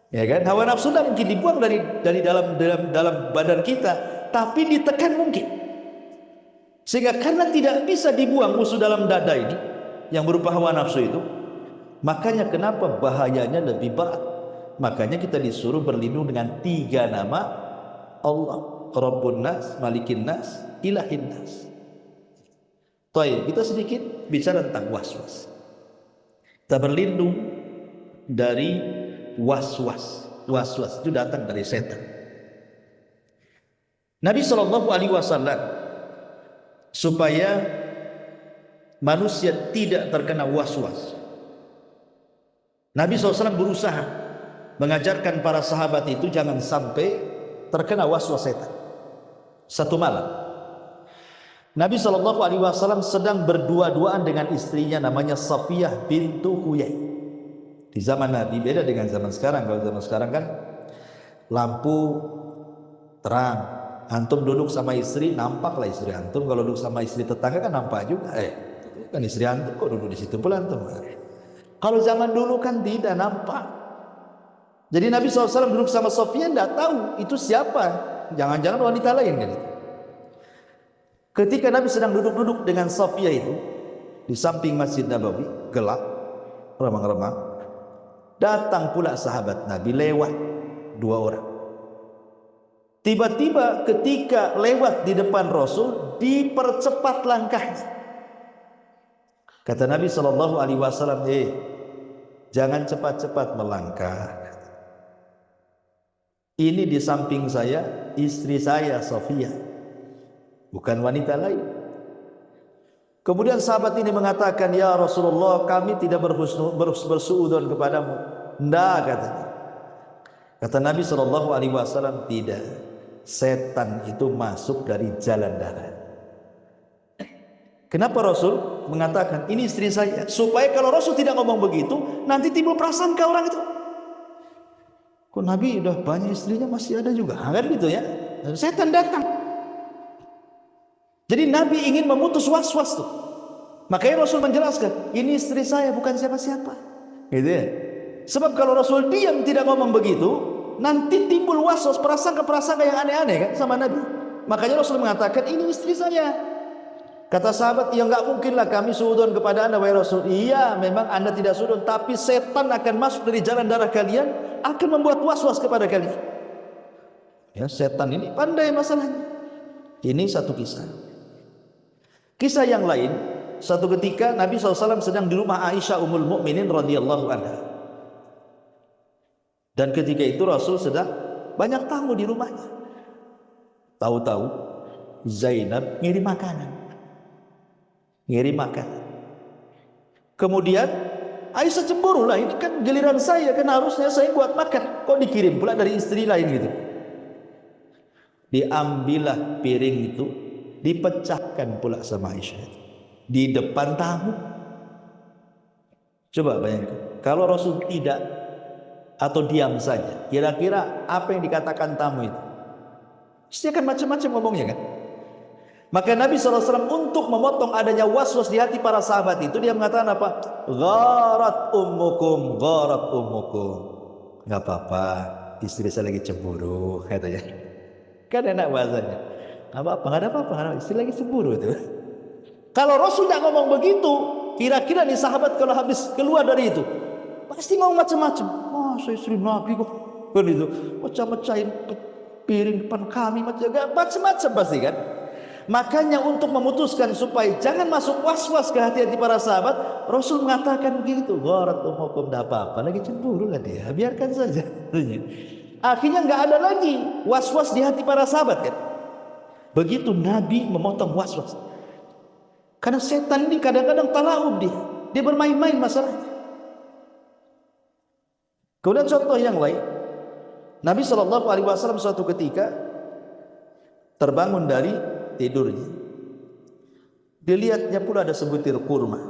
Ya kan? Hawa nafsu nggak mungkin dibuang dari dalam badan kita, tapi ditekan mungkin. Sehingga karena tidak bisa dibuang musuh dalam dada ini yang berupa hawa nafsu itu, makanya kenapa bahayanya lebih berat. Makanya kita disuruh berlindung dengan 3 nama Allah, Rabbun Nas, Malikin Nas, Ilahin Nas. Baik, kita sedikit bicara tentang was-was. Kita berlindung dari was-was. Was-was itu datang dari setan. Nabi SAW supaya manusia tidak terkena was-was, Nabi SAW berusaha mengajarkan para sahabat itu jangan sampai terkena was-was setan. Satu malam Nabi SAW sedang berdua-duaan dengan istrinya namanya Safiyah bintu Huyai. Di zaman Nabi beda dengan zaman sekarang. Kalau zaman sekarang kan lampu terang, antum duduk sama istri nampaklah istri antum. Kalau duduk sama istri tetangga kan nampak juga. Kan istri antum kok duduk di situ pula antum. Kalau zaman dulu kan tidak nampak. Jadi Nabi SAW duduk sama Safiyah, tidak tahu itu siapa. Jangan-jangan wanita lain kan itu. Ketika Nabi sedang duduk-duduk dengan Safiyah itu di samping Masjid Nabawi, gelap, remang-remang, datang pula sahabat Nabi lewat 2 orang. Tiba-tiba ketika lewat di depan Rasul, dipercepat langkahnya. Kata Nabi SAW, jangan cepat-cepat melangkah. Ini di samping saya istri saya Safiyah, bukan wanita lain. Kemudian sahabat ini mengatakan, ya Rasulullah, kami tidak bersuudzon kepadamu. Tidak, katanya. Kata Nabi SAW, tidak. Setan itu masuk dari jalan darat. Kenapa Rasul mengatakan ini istri saya? Supaya kalau Rasul tidak ngomong begitu, nanti timbul prasangka orang itu. Kok Nabi udah banyak istrinya masih ada juga, kan gitu ya? Setan datang. Jadi Nabi ingin memutus was-was tuh. Makanya Rasul menjelaskan, ini istri saya bukan siapa-siapa. Gitu ya. Sebab kalau Rasul diam tidak ngomong begitu, nanti timbul waswas, prasangka-prasangka yang aneh-aneh kan sama Nabi. Makanya Rasul mengatakan, ini istri saya. Kata sahabat, ya enggak mungkinlah kami suudon kepada anda, wahai Rasul. Iya, memang anda tidak suudon, tapi setan akan masuk dari jalan darah kalian, akan membuat was-was kepada kalian. Ya, setan ini pandai masalahnya. Ini satu kisah. Kisah yang lain, satu ketika Nabi SAW sedang di rumah Aisyah Ummul Mukminin radhiyallahu anha. Dan ketika itu Rasul sedang banyak tamu di rumahnya. Tahu-tahu Zainab ngirim makanan. Kemudian Aisyah cemburu lah, ini kan giliran saya, kan harusnya saya buat makan, kok dikirim pula dari istri lain gitu. Diambillah piring itu, dipecahkan pula sama Aisyah di depan tamu. Coba bayangkan, kalau Rasul tidak atau diam saja, kira-kira apa yang dikatakan tamu itu? Pasti akan macam-macam ngomongnya kan. Maka Nabi SAW untuk memotong adanya was-was di hati para sahabat itu, dia mengatakan apa? Gharat ummukum. Gak apa-apa, istri saya lagi cemburu, katanya. Kan enak bahasanya. Gak apa-apa, gak ada apa-apa, istri lagi cemburu itu. Kalau Rasul tidak ngomong begitu, kira-kira nih sahabat kalau habis keluar dari itu, pasti ngomong macam-macam. Masa istri Nabi kok kan itu mecah-mecahin piring depan kami, macam-macam pasti kan. Makanya untuk memutuskan supaya jangan masuk was-was ke hati-hati para sahabat, Rasul mengatakan begitu. Gharat ummukum, tidak apa-apa, lagi cemburu lah dia, biarkan saja. Akhirnya nggak ada lagi was-was di hati para sahabat kan. Begitu Nabi memotong was-was. Karena setan ini kadang-kadang talaub dia bermain-main masalahnya. Kemudian contoh yang lain, Nabi SAW suatu ketika terbangun dari tidurnya, dilihatnya pula ada sebutir kurma,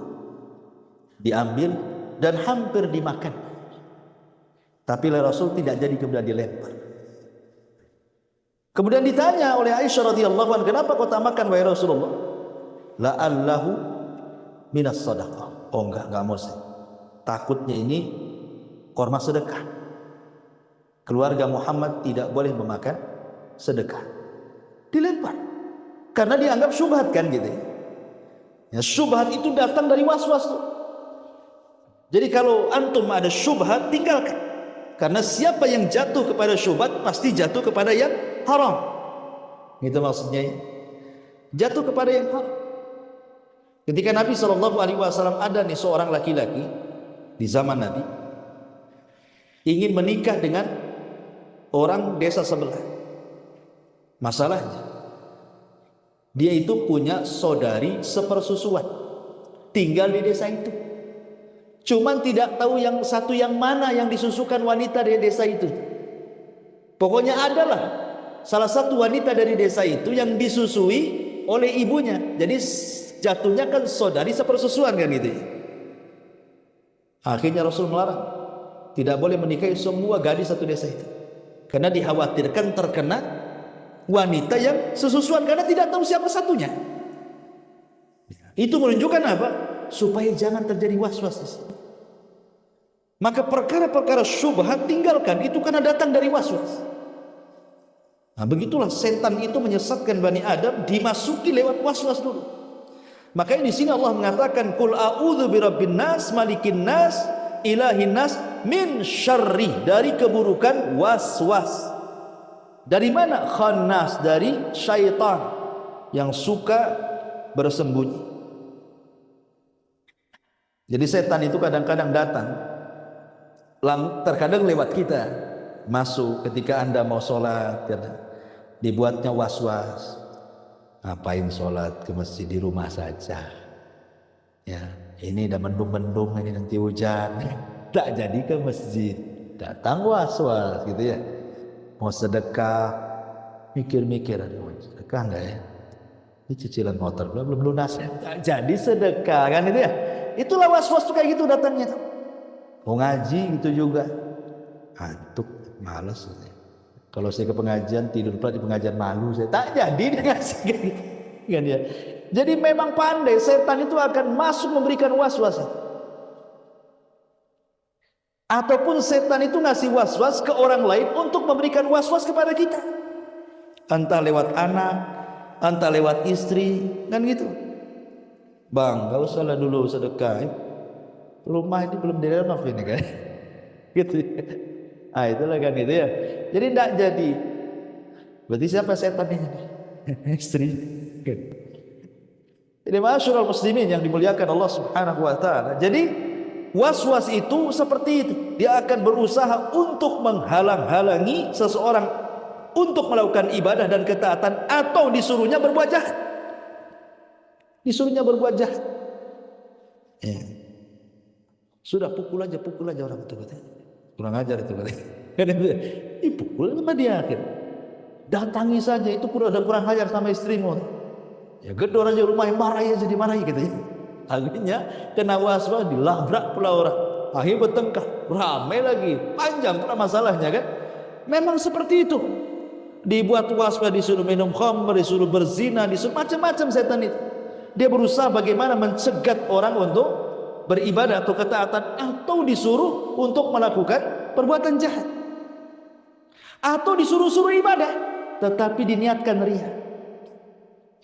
diambil dan hampir dimakan, tapi Rasul tidak jadi, kemudian dilempar. Kemudian ditanya oleh Aisyah radhiyallahu anha, kenapa kau tak makan wahai Rasulullah? La'allahu minas sadaqah. Oh enggak mau saya, takutnya ini korma sedekah. Keluarga Muhammad tidak boleh memakan sedekah. Dilempar karena dianggap syubhat kan gitu ya. Syubhat itu datang dari was-was tuh. Jadi kalau antum ada syubhat, tinggalkan. Karena siapa yang jatuh kepada syubhat pasti jatuh kepada yang haram. Itu maksudnya ya. Jatuh kepada yang haram. Ketika Nabi SAW ada nih seorang laki-laki di zaman Nabi ingin menikah dengan orang desa sebelah. Masalahnya dia itu punya saudari sepersusuan, tinggal di desa itu. Cuman tidak tahu yang satu yang mana yang disusukan wanita dari desa itu. Pokoknya adalah salah satu wanita dari desa itu yang disusui oleh ibunya. Jadi jatuhnya kan saudari sepersusuan kan gitu. Akhirnya Rasul melarang, tidak boleh menikahi semua gadis satu desa itu, karena dikhawatirkan terkena wanita yang sesusuan, karena tidak tahu siapa satunya. Itu menunjukkan apa? Supaya jangan terjadi was-was di situ. Maka perkara-perkara syubhat tinggalkan, itu karena datang dari was-was. Nah, begitulah setan itu menyesatkan Bani Adam, dimasuki lewat was-was dulu. Makanya di sini Allah mengatakan, Qul a'udzu birabbin nas, malikin nas, ilahin nas, min syarri, dari keburukan was-was. Dari mana? Khannas, dari syaitan yang suka bersembunyi. Jadi setan itu kadang-kadang datang, terkadang lewat kita, masuk ketika Anda mau sholat, dibuatnya was-was. Ngapain sholat ke masjid, di rumah saja. Ya, ini udah mendung-mendung, ini nanti hujan, tak jadi ke masjid. Datang was-was gitu ya. Mau sedekah, mikir-mikir, aduh sedekah enggak ya? Ini cicilan motor belum lunas ya. Tak jadi sedekah kan itu ya. Itulah was-was tuh kayak gitu datangnya tuh. Mau ngaji gitu juga, antuk, malas. Kalau saya ke pengajian tidur pula di pengajian, malu saya. Tak jadi dia ngasih gitu kan ya. Jadi memang pandai, setan itu akan masuk memberikan was-was. Ataupun setan itu ngasih was-was ke orang lain untuk memberikan was-was kepada kita. Entah lewat anak, entah lewat istri, kan gitu. Bang, gak usah lah dulu sedekah. Rumah ini belum direnov ini kan. Gitu. Ah itulah kan itu ya. Jadi tidak jadi. Berarti siapa setan ini? Istri. Jadi masyaallah muslimin yang dimuliakan Allah Subhanahu wa taala. Jadi was-was itu seperti itu. Dia akan berusaha untuk menghalang-halangi seseorang untuk melakukan ibadah dan ketaatan, atau disuruhnya berbuat jahat. Disuruhnya berbuat jahat. Ya. Sudah pukul aja orang itu katanya. Kurang ajar itu katanya. Dipukul sama dia akhirnya. Datangi saja, itu kurang ajar sama istrimu. Ya gedor aja rumahnya, marahi aja, dimarahi gitu ya. Akhirnya kena was-was, dilabrak pula orang. Akhirnya bertengkar, ramai lagi, panjang pula masalahnya kan. Memang seperti itu. Dibuat was-was, disuruh minum khamr, disuruh berzina, disuruh macam-macam setan itu. Dia berusaha bagaimana mencegat orang untuk beribadah atau ketaatan, atau disuruh untuk melakukan perbuatan jahat, atau disuruh-suruh ibadah tetapi diniatkan riya.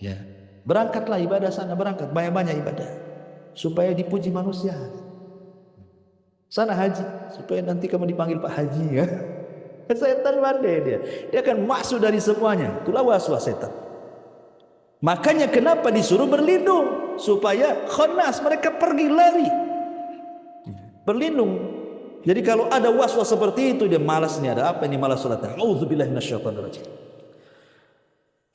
Ya, berangkatlah ibadah sana, berangkat banyak-banyak ibadah supaya dipuji manusia. Sana haji supaya nanti kamu dipanggil Pak Haji ya. Setan pandai dia akan masuk dari semuanya. Itulah was-was setan. Makanya kenapa disuruh berlindung, supaya khanas, mereka pergi lari berlindung. Jadi kalau ada was-was seperti itu, dia malas, nih ada apa ini, malas salat, auzubillahi minasyaitonirrajim.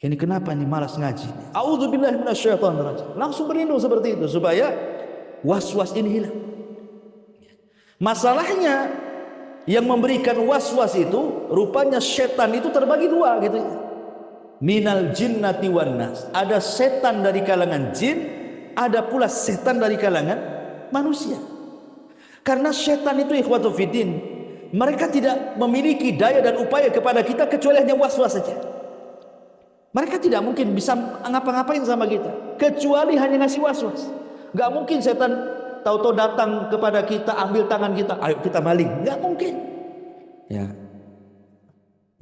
Ini kenapa ini malas ngaji, auzubillahi minasyaitonirrajim. Langsung berlindung seperti itu supaya was-was ini hilang. Masalahnya yang memberikan was-was itu rupanya setan itu terbagi dua gitu ya. Minal jinnati wan nas. Ada setan dari kalangan jin, ada pula setan dari kalangan manusia. Karena setan itu ikhwatu fiddin, mereka tidak memiliki daya dan upaya kepada kita kecuali hanya was-was saja. Mereka tidak mungkin bisa ngapa-ngapain sama kita kecuali hanya ngasih was-was. Gak mungkin setan tahu-tahu datang kepada kita, ambil tangan kita, ayo kita maling. Gak mungkin. Ya.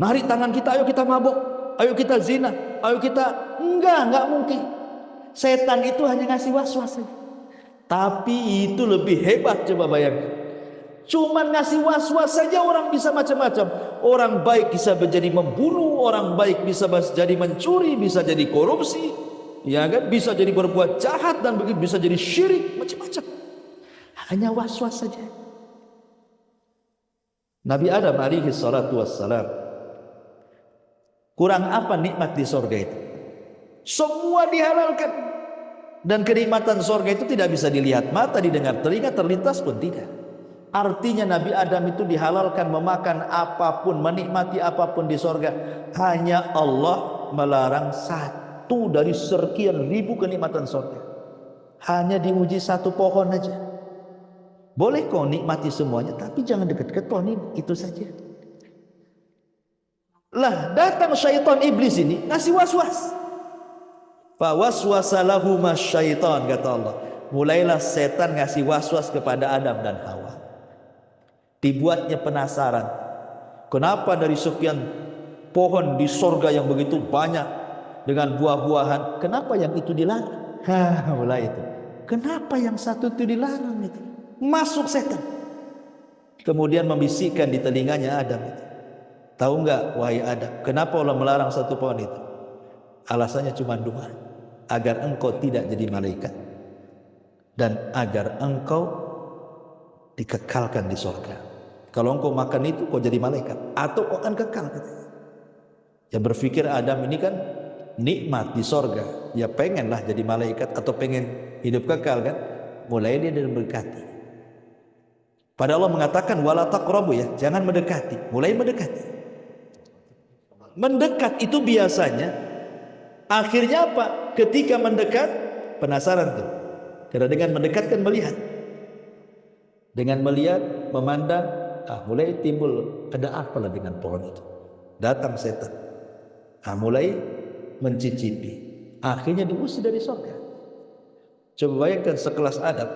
Narik tangan kita, ayo kita mabuk, ayo kita zina, ayo kita, enggak mungkin. Setan itu hanya ngasih was-was saja. Tapi itu lebih hebat, coba bayangkan. Cuman ngasih was-was saja orang bisa macam-macam. Orang baik bisa menjadi membunuh, orang baik bisa jadi mencuri, bisa jadi korupsi, ya kan? Bisa jadi berbuat jahat, dan begitu bisa jadi syirik, macam-macam. Hanya was-was saja. Nabi Adam alaihi salatu wassalam, kurang apa nikmat di sorga itu? Semua dihalalkan. Dan kenikmatan sorga itu tidak bisa dilihat mata, didengar telinga, terlintas pun tidak. Artinya Nabi Adam itu dihalalkan memakan apapun, menikmati apapun di sorga. Hanya Allah melarang satu dari sekian ribu kenikmatan sorga. Hanya diuji satu pohon aja. Boleh kau nikmati semuanya, tapi jangan dekat-dekat pohon ini, itu saja. Lah datang syaitan iblis ini ngasih was-was. Fawaswasa lahuma syaitan, kata Allah. Mulailah setan ngasih was-was kepada Adam dan Hawa. Dibuatnya penasaran. Kenapa dari sekian pohon di sorga yang begitu banyak dengan buah-buahan, kenapa yang itu dilarang? Mulai itu. Kenapa yang satu itu dilarang itu? Masuk setan. Kemudian membisikkan di telinganya Adam itu. Tahu enggak wahai Adam, kenapa Allah melarang satu pohon itu? Alasannya cuma dua. Agar engkau tidak jadi malaikat, dan agar engkau dikekalkan di surga. Kalau engkau makan itu, kau jadi malaikat, atau kau akan kekal. Ya berpikir Adam ini kan nikmat di surga, ya pengenlah jadi malaikat atau pengen hidup kekal kan. Mulai dia mendekati. Pada Allah mengatakan wala taqrabu, ya jangan mendekati. Mulai mendekati. Mendekat itu biasanya akhirnya apa? Ketika mendekat, penasaran tuh. Karena dengan mendekat kan melihat. Dengan melihat, memandang, mulai timbul, ada apalah dengan pohon itu. Datang setan. Mulai mencicipi. Akhirnya diusir dari surga. Coba bayangkan sekelas Adam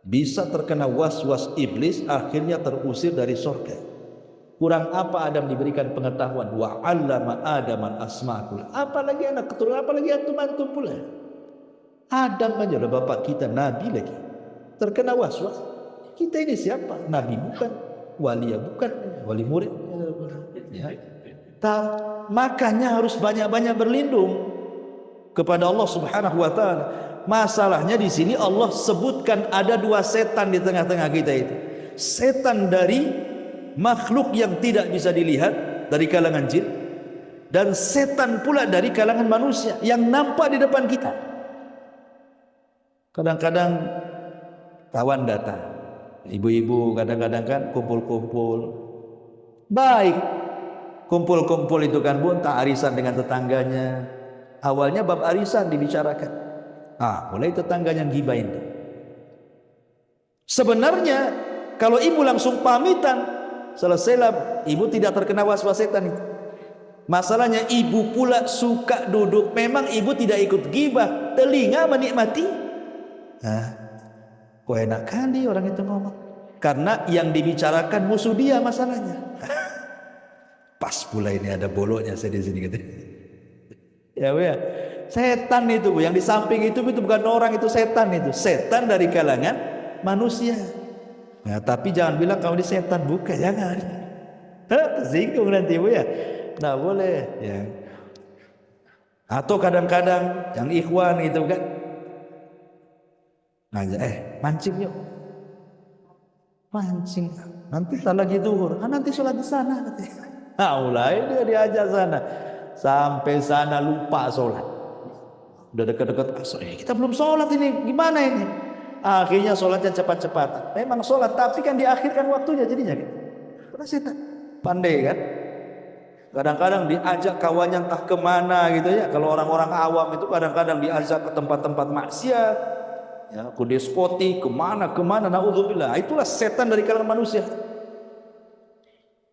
bisa terkena was-was iblis, akhirnya terusir dari surga. Kurang apa Adam diberikan pengetahuan, wa 'allama Adaman asma'ul. Apalagi anak keturunan, apalagi antum-antum pula. Adam aja udah bapak kita nabi lagi terkena was-was. Kita ini siapa? Nabi bukan, wali ya bukan, wali murid. Ya. Makanya harus banyak-banyak berlindung kepada Allah Subhanahu wa taala. Masalahnya di sini Allah sebutkan ada dua setan di tengah-tengah kita itu. Setan dari makhluk yang tidak bisa dilihat dari kalangan jin, dan setan pula dari kalangan manusia yang nampak di depan kita. Kadang-kadang kawan datang, ibu-ibu kadang-kadang kan kumpul-kumpul. Baik, kumpul-kumpul itu kan pun tak arisan dengan tetangganya. Awalnya bab arisan dibicarakan. Mulai tetangganya gibain. Sebenarnya kalau ibu langsung pamitan, selesailah, ibu tidak terkena was-was setan itu. Masalahnya ibu pula suka duduk, memang ibu tidak ikut gibah, telinga menikmati. Kok enak kali orang itu ngomong, karena yang dibicarakan musuh dia masalahnya. Pas pula ini ada boloknya saya di sini katanya. Ya, setan itu Bu, yang di samping itu bukan orang, itu setan, itu setan dari kalangan manusia. Nah, tapi jangan bilang kamu ini setan, bukan, jangan. Tersinggung nanti Bu ya. Nah boleh ya. Atau kadang-kadang yang ikhwan itu kan ngajak, mancing yuk, mancing, nanti tak lagi zuhur, nanti sholat di sana katanya. Mulai dia diajak sana, sampai sana lupa sholat, udah dekat-dekat asar, kita belum sholat ini, gimana ini? Akhirnya sholatnya cepat-cepatan. Memang sholat, tapi kan diakhirkan waktunya jadinya kan. Karena setan pandai kan. Kadang-kadang diajak kawannya entah kemana gitu ya. Kalau orang-orang awam itu kadang-kadang diajak ke tempat-tempat maksiat, ya, ke diskotik, kemana, naudzubillah. Itulah setan dari kalangan manusia.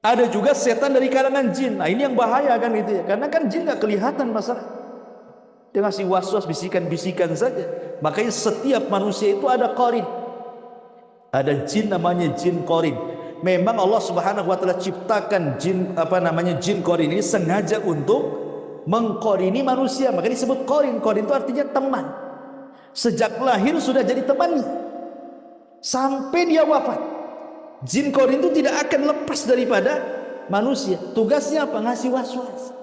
Ada juga setan dari kalangan jin. Nah ini yang bahaya kan gitu ya. Karena kan jin gak kelihatan masalah. Dia ngasih was-was, bisikan-bisikan saja. Makanya setiap manusia itu ada qarin. Ada jin namanya jin qarin. Memang Allah Subhanahu wa taala ciptakan jin jin qarin ini sengaja untuk mengqarini manusia. Makanya disebut qarin. Qarin itu artinya teman. Sejak lahir sudah jadi temannya sampai dia wafat. Jin qarin itu tidak akan lepas daripada manusia. Tugasnya apa? Ngasih was-was.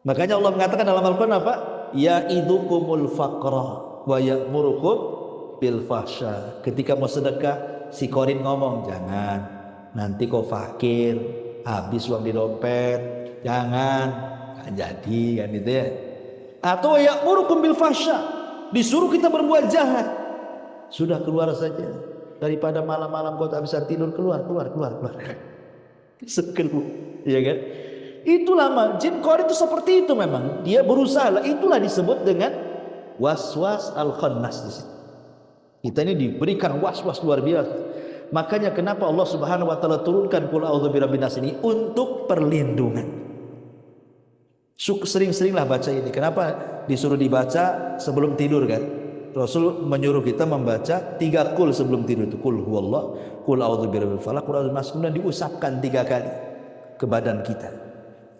Makanya Allah mengatakan dalam Al-Quran apa? Ya'idukumul faqra wa ya'murukum bil fahsya. Ketika mau sedekah, si qarin ngomong, jangan, nanti kau fakir, habis uang di dompet, jangan, gak jadi kan itu ya. Atau ya'murukum bil fahsya, disuruh kita berbuat jahat, sudah keluar saja, daripada malam-malam kau tak bisa tidur, keluar. Sekeluar, ya kan? Itulah jin qarin itu seperti itu memang. Dia berusaha, itulah disebut dengan waswas al-khannas di situ. Kita ini diberikan was-was luar biasa. Makanya kenapa Allah Subhanahu wa taala turunkan qul a'udzu birabbin nas ini untuk perlindungan. Sering-seringlah baca ini. Kenapa disuruh dibaca sebelum tidur kan? Rasul menyuruh kita membaca 3 qul sebelum tidur itu. Qul huwallah, qul a'udzu birabbil falaq, qul a'udzu binanas, kemudian diusapkan 3 kali ke badan kita.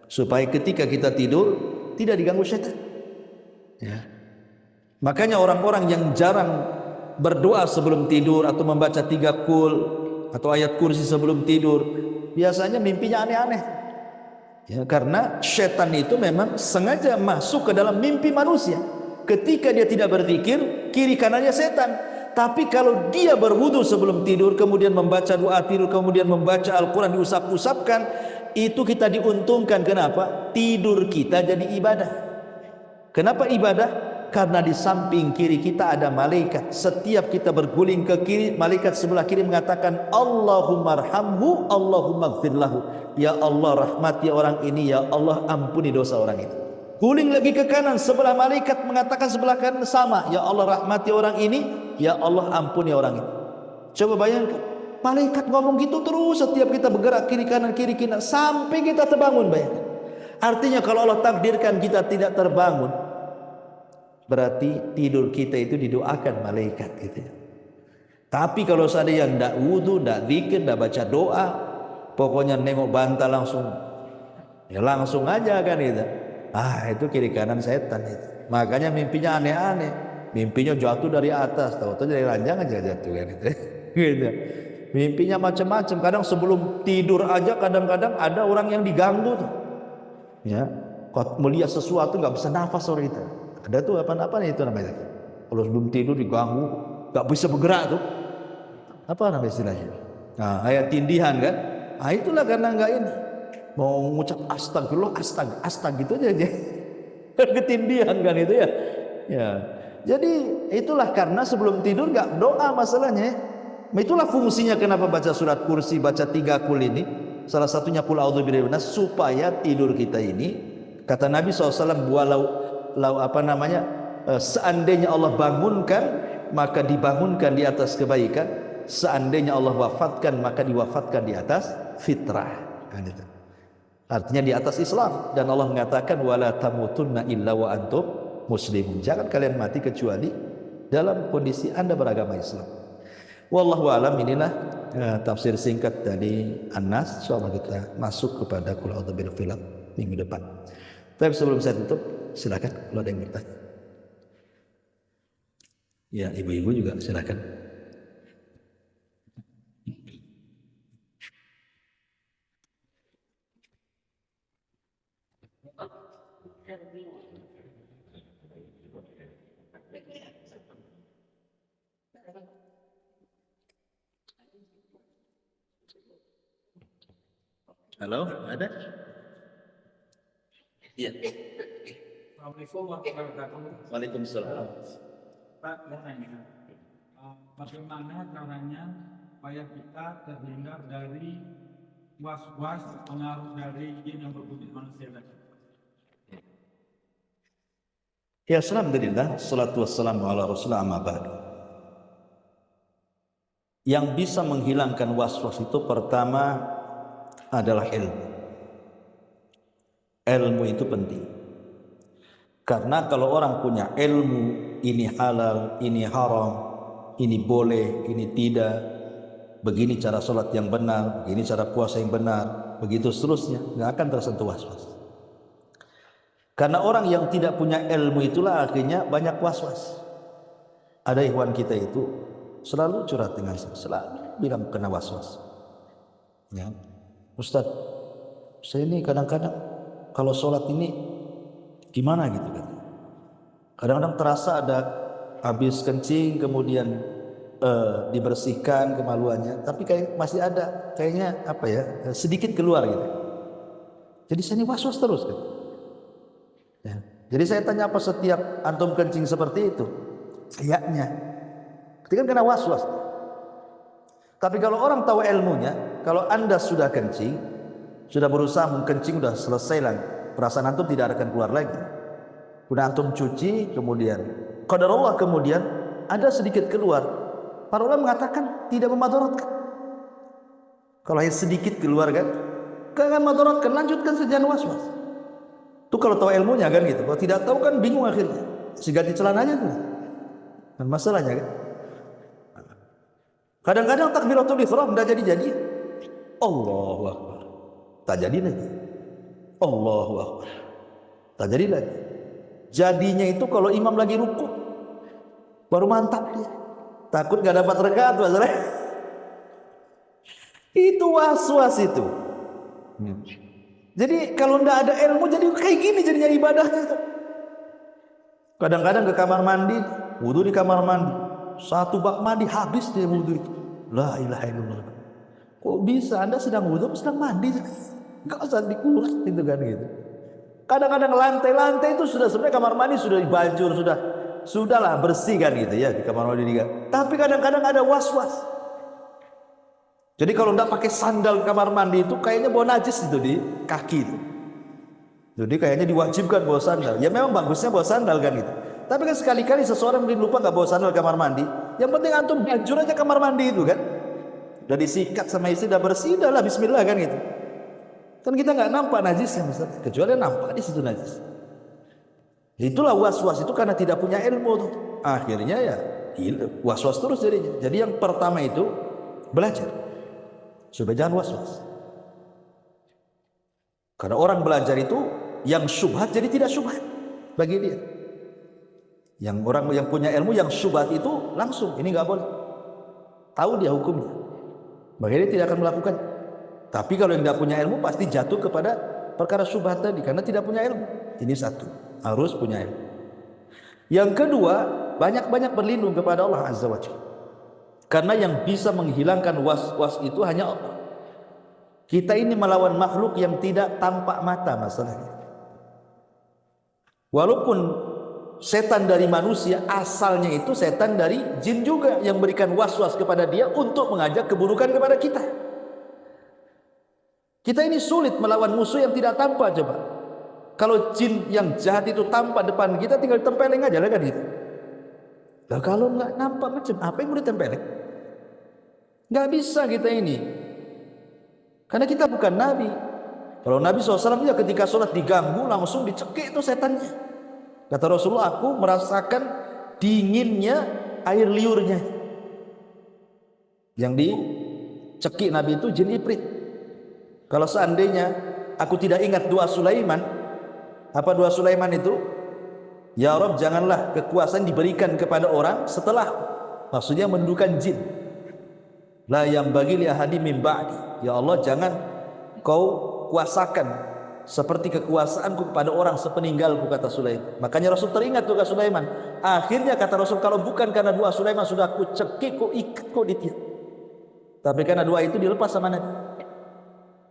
Supaya ketika kita tidur tidak diganggu setan. Ya. Makanya orang-orang yang jarang berdoa sebelum tidur atau membaca 3 qul atau ayat kursi sebelum tidur, biasanya mimpinya aneh-aneh. Ya, karena setan itu memang sengaja masuk ke dalam mimpi manusia. Ketika dia tidak berzikir, kiri kanannya setan. Tapi kalau dia berwudu sebelum tidur, kemudian membaca doa tidur, kemudian membaca Al-Quran, diusap-usapkan, itu kita diuntungkan. Kenapa? Tidur kita jadi ibadah. Kenapa ibadah? Karena di samping kiri kita ada malaikat. Setiap kita berguling ke kiri, malaikat sebelah kiri mengatakan Allahumma arhamhu, Allahumma gfirlahu. Ya Allah rahmati orang ini, ya Allah ampuni dosa orang itu. Guling lagi ke kanan, sebelah malaikat mengatakan sebelah kanan sama, ya Allah rahmati orang ini, ya Allah ampuni orang itu. Coba bayangkan, malaikat ngomong gitu terus setiap kita bergerak kiri kanan sampai kita terbangun. Bayangkan, artinya kalau Allah takdirkan kita tidak terbangun, berarti tidur kita itu didoakan malaikat gitu ya. Tapi kalau seandainya ndak wudu, ndak zikir, ndak baca doa, pokoknya nengok bantal langsung, ya langsung aja kan itu. Itu kiri kanan setan itu. Makanya mimpinya aneh-aneh. Mimpinya jatuh dari atas, tahu-tahu dari ranjang aja jatuh kan itu. Gitu. Mimpinya macam-macam. Kadang sebelum tidur aja kadang-kadang ada orang yang diganggu tuh. Ya, kalau melihat sesuatu nggak bisa nafas orang itu. Ada tuh apa itu namanya? Kalau sebelum tidur diganggu, nggak bisa bergerak tuh. Apa nama istilahnya? Nah, ayat tindihan kan? Itulah karena nggak ini. Mau ngucap astagfirullah, astag gitu aja. Ketindihan kan itu ya. Ya. Jadi itulah karena sebelum tidur nggak doa masalahnya. Itulah fungsinya kenapa baca surat kursi, baca 3 kul ini. Salah satunya qul a'udzu birabbil nas, supaya tidur kita ini, kata Nabi SAW, seandainya Allah bangunkan maka dibangunkan di atas kebaikan, seandainya Allah wafatkan maka diwafatkan di atas fitrah. Kan itu. Artinya di atas Islam, dan Allah mengatakan wala tamutunna illa wa antum muslimun. Jangan kalian mati kecuali dalam kondisi Anda beragama Islam. Wallahu a'lam. Inilah tafsir singkat dari An-Nas. Insyaallah kita masuk kepada qul a'udzu birabbil falaq minggu depan. Tapi sebelum saya tutup, silakan kalau ada yang bertanya. Ya, ibu-ibu juga silakan. Halo, ada? Iya. Assalamualaikum warahmatullahi wabarakatuh. Waalaikumsalam. Pak, mau nanya, bagaimana caranya supaya kita terhindar dari was-was pengaruh dari jin yang berwujud manusia tadi? Ya, alhamdulillah, salatu wassalamu ala rasulillah, amma ba'du. Yang bisa menghilangkan was-was itu pertama adalah ilmu. Ilmu itu penting. Karena kalau orang punya ilmu, ini halal, ini haram, ini boleh, ini tidak, begini cara sholat yang benar, begini cara puasa yang benar, begitu seterusnya, nggak akan tersentuh was-was. Karena orang yang tidak punya ilmu itulah akhirnya banyak was-was. Ada ikhwan kita itu selalu curhat dengan saya, selalu bilang kena was-was. Ya. Ustaz, saya ini kadang-kadang kalau sholat ini gimana gitu kan. Kadang-kadang terasa ada habis kencing kemudian dibersihkan kemaluannya, tapi kayak masih ada kayaknya sedikit keluar gitu. Jadi saya ini was-was terus kan. Ya. Jadi saya tanya, apa setiap antum kencing seperti itu? Kayaknya. Ketika kena was-was. Tapi kalau orang tahu ilmunya, kalau Anda sudah kencing, sudah berusaha mengkencing, sudah selesai lah, perasaan antum tidak akan keluar lagi. Udah antum cuci, kemudian qadarullah kemudian ada sedikit keluar. Para ulama mengatakan tidak memadaratkan. Kalau hanya sedikit keluar kan, jangan madaratkan, lanjutkan saja was-was. Itu kalau tahu ilmunya kan gitu. Kalau tidak tahu kan bingung akhirnya. Ganti celananya tuh. Dan masalahnya kan. Kadang-kadang takbiratul ihram enggak jadi-jadi. Allahu akbar. Tak jadi lagi. Allahu akbar. Tak jadi lagi. Jadinya itu kalau imam lagi ruku baru mantap dia. Takut enggak dapat rakaat masalahnya. Itu was-was itu. Jadi kalau enggak ada ilmu jadi kayak gini jadinya ibadahnya itu. Kadang-kadang ke kamar mandi, wudu di kamar mandi. 1 bak mandi habis dia wudu itu. La ilaha illallah. Kok bisa Anda sedang wudu sedang mandi? Enggak usah dikurus itu kan gitu. Kadang-kadang lantai-lantai itu sudah sebenarnya kamar mandi sudah dibajur, sudahlah bersih kan gitu ya di kamar mandi juga. Tapi kadang-kadang ada was-was. Jadi kalau enggak pakai sandal kamar mandi itu kayaknya bau najis itu di kaki itu. Jadi kayaknya diwajibkan bawa sandal. Ya memang bagusnya bawa sandal kan gitu. Tapi kan sekali-kali seseorang mungkin lupa nggak bawa sandal kamar mandi. Yang penting antum hancur aja kamar mandi itu kan. Udah disikat sama istri, udah bersih, udah lah bismillah kan gitu. Kan kita nggak nampak najisnya misalnya. Kecuali nampak di situ najis. Itulah was-was itu karena tidak punya ilmu tuh. Akhirnya ya was-was terus jadinya. Jadi yang pertama itu belajar supaya jangan was-was. Karena orang belajar itu yang syubhat jadi tidak syubhat bagi dia. Yang orang yang punya ilmu yang syubhat itu langsung ini nggak boleh. Tahu dia hukumnya. Maka dia tidak akan melakukan. Tapi kalau yang tidak punya ilmu pasti jatuh kepada perkara syubhat tadi karena tidak punya ilmu. Ini satu, harus punya ilmu. Yang kedua, banyak-banyak berlindung kepada Allah Azza wa Jalla. Karena yang bisa menghilangkan was-was itu hanya Allah. Kita ini melawan makhluk yang tidak tampak mata masalahnya. Walaupun setan dari manusia, asalnya itu setan dari jin juga yang berikan was-was kepada dia untuk mengajak keburukan kepada kita. Kita ini sulit melawan musuh yang tidak tampak coba. Kalau jin yang jahat itu tampak depan kita, tinggal tempeleng aja lah kan itu. Nah, kalau nggak nampak macam apa yang mau ditempeleng? Nggak bisa kita ini. Karena kita bukan Nabi. Kalau Nabi SAW ya ketika sholat diganggu langsung dicekik itu setannya. Kata Rasulullah, aku merasakan dinginnya air liurnya. Yang dicekik Nabi itu jin Ifrit. Kalau seandainya aku tidak ingat doa Sulaiman, apa doa Sulaiman itu? Ya Rabb, janganlah kekuasaan diberikan kepada orang setelah, maksudnya mendudukan jin. La yang bagi li ahadi min ba'di. Ya Allah, jangan kau kuasakan seperti kekuasaanku kepada orang sepeninggalku, kata Sulaiman. Makanya Rasul teringat tuh ke Sulaiman. Akhirnya kata Rasul, kalau bukan karena doa Sulaiman sudah aku cekik, kau ikat, kau ditiup. Tapi karena doa itu dilepas sama Nabi.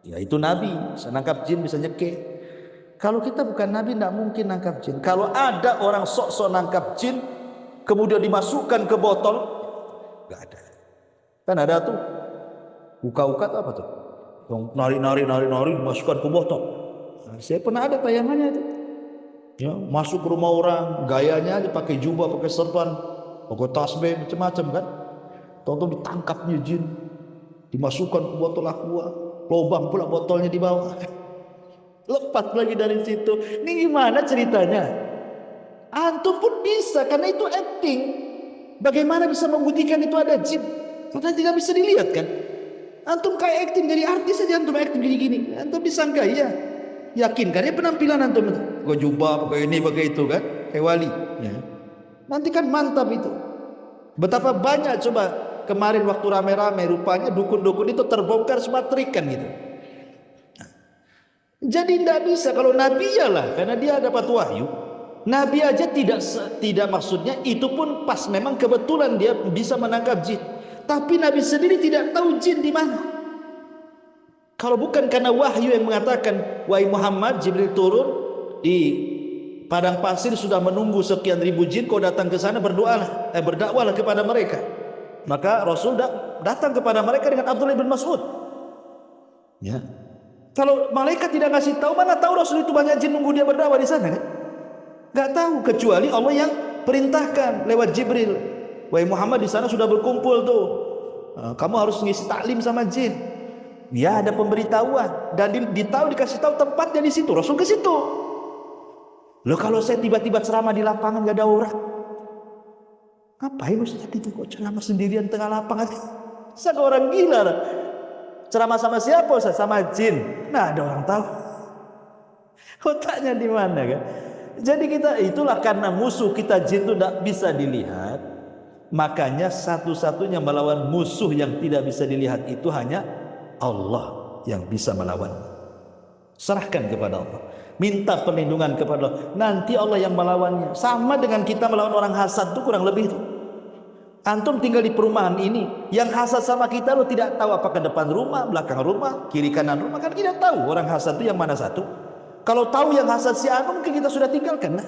Ya itu Nabi, bisa nangkap jin, bisa nyekik. Kalau kita bukan Nabi tidak mungkin nangkap jin. Kalau ada orang sok-sok nangkap jin kemudian dimasukkan ke botol, nggak ada. Kan ada tuh uka-uka apa tuh, nari dimasukkan ke botol. Nah, saya pernah ada tayangannya itu. Ya, masuk ke rumah orang, gayanya aja pakai jubah, pakai serban, pakai tasbih macam-macam kan. Tahu-tahu ditangkapnya jin, dimasukkan ke botol aqua, lubang pula botolnya di bawah. Lepas lagi dari situ. Ini gimana ceritanya? Antum pun bisa, karena itu acting. Bagaimana bisa membuktikan itu ada jin? Karena tidak bisa dilihat kan? Antum kayak acting jadi artis saja, antum acting gini-gini. Antum disangka ya? Yakin kan? Ya penampilan antum itu. Pakai jubah, pakai ini, pakai itu kan? Kayak wali. Ya. Nanti kan mantap itu. Betapa banyak coba kemarin waktu rame-rame, rupanya dukun-dukun itu terbongkar semua trik kan gitu. Jadi tidak bisa kalau Nabi lah, karena dia dapat wahyu. Nabi aja tidak maksudnya itu pun pas memang kebetulan dia bisa menangkap jin. Tapi Nabi sendiri tidak tahu jin di mana. Kalau bukan karena wahyu yang mengatakan, wahai Muhammad, Jibril turun di padang pasir sudah menunggu sekian ribu jin, kau datang ke sana berdakwalah kepada mereka. Maka Rasul datang kepada mereka dengan Abdullah bin Mas'ud. Ya. Kalau malaikat tidak ngasih tahu, mana tahu Rasul itu banyak jin nunggu dia berdakwah di sana kan? Gak tahu, kecuali Allah yang perintahkan lewat Jibril. Wahai Muhammad, di sana sudah berkumpul tuh. Kamu harus ngisi taklim sama jin. Ya ada pemberitahuan dan dikasih tahu tempatnya di situ. Rasul ke situ. Loh kalau saya tiba-tiba ceramah di lapangan gak ada orang, ngapain Ustaz itu kok ceramah sendirian tengah lapangan? Saya orang gila lah. Ceramah sama siapa Ustaz? Sama jin. Nah ada orang tahu. Otaknya di mana kan? Jadi kita itulah karena musuh kita jin itu tidak bisa dilihat. Makanya satu-satunya melawan musuh yang tidak bisa dilihat itu hanya Allah yang bisa melawan. Serahkan kepada Allah. Minta perlindungan kepada Allah. Nanti Allah yang melawannya. Sama dengan kita melawan orang hasad itu kurang lebih itu. Antum tinggal di perumahan ini, yang hasad sama kita lo tidak tahu apakah depan rumah, belakang rumah, kiri kanan rumah, kan tidak tahu orang hasad itu yang mana satu. Kalau tahu yang hasad si anu mungkin kita sudah tinggalkan. Nah,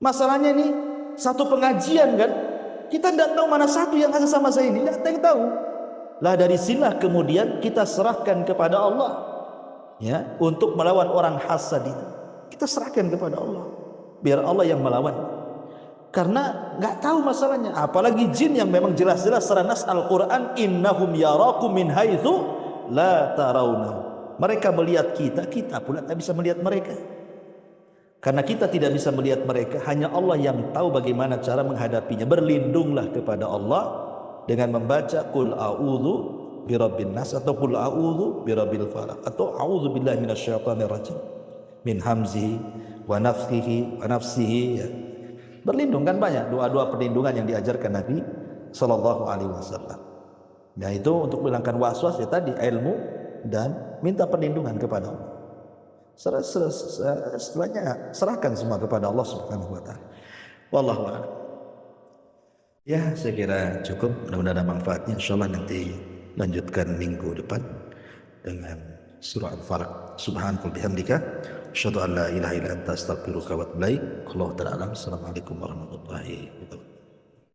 masalahnya ini satu pengajian kan, kita tidak tahu mana satu yang hasad sama saya ini, tidak ada yang tahu. Lah dari sinilah kemudian kita serahkan kepada Allah, ya, untuk melawan orang hasad itu. Kita serahkan kepada Allah, biar Allah yang melawan. Karena nggak tahu masalahnya, apalagi jin yang memang jelas-jelas secara nas Al-Quran, innahum yarakum min haitsu la tarawna. Mereka melihat kita, kita pula tak bisa melihat mereka. Karena kita tidak bisa melihat mereka, hanya Allah yang tahu bagaimana cara menghadapinya. Berlindunglah kepada Allah dengan membaca Qul a'udzu birabbin nas atau Qul a'udzu birabbil falaq atau a'udzu billahi minasyaitonir rajim min hamzihi wa nafthihi wa nafsihi ya. Berlindung kan banyak doa-doa perlindungan yang diajarkan Nabi sallallahu alaihi wasallam. Ya itu untuk menghilangkan waswas ya tadi ilmu dan minta perlindungan kepada Allah. Setelahnya serahkan semua kepada Allah Subhanahu wa taala. Wallahu a'lam. Ya, saya kira cukup. Mudah-mudahan ada manfaatnya. Insyaallah nanti lanjutkan minggu depan dengan surah Al-Falaq. Subhanallah bihamdika asyhadu an la ilaha illa anta astaghfiruka wa atubu ilaik. Allahu ta'ala alam. Assalamualaikum warahmatullahi wabarakatuh.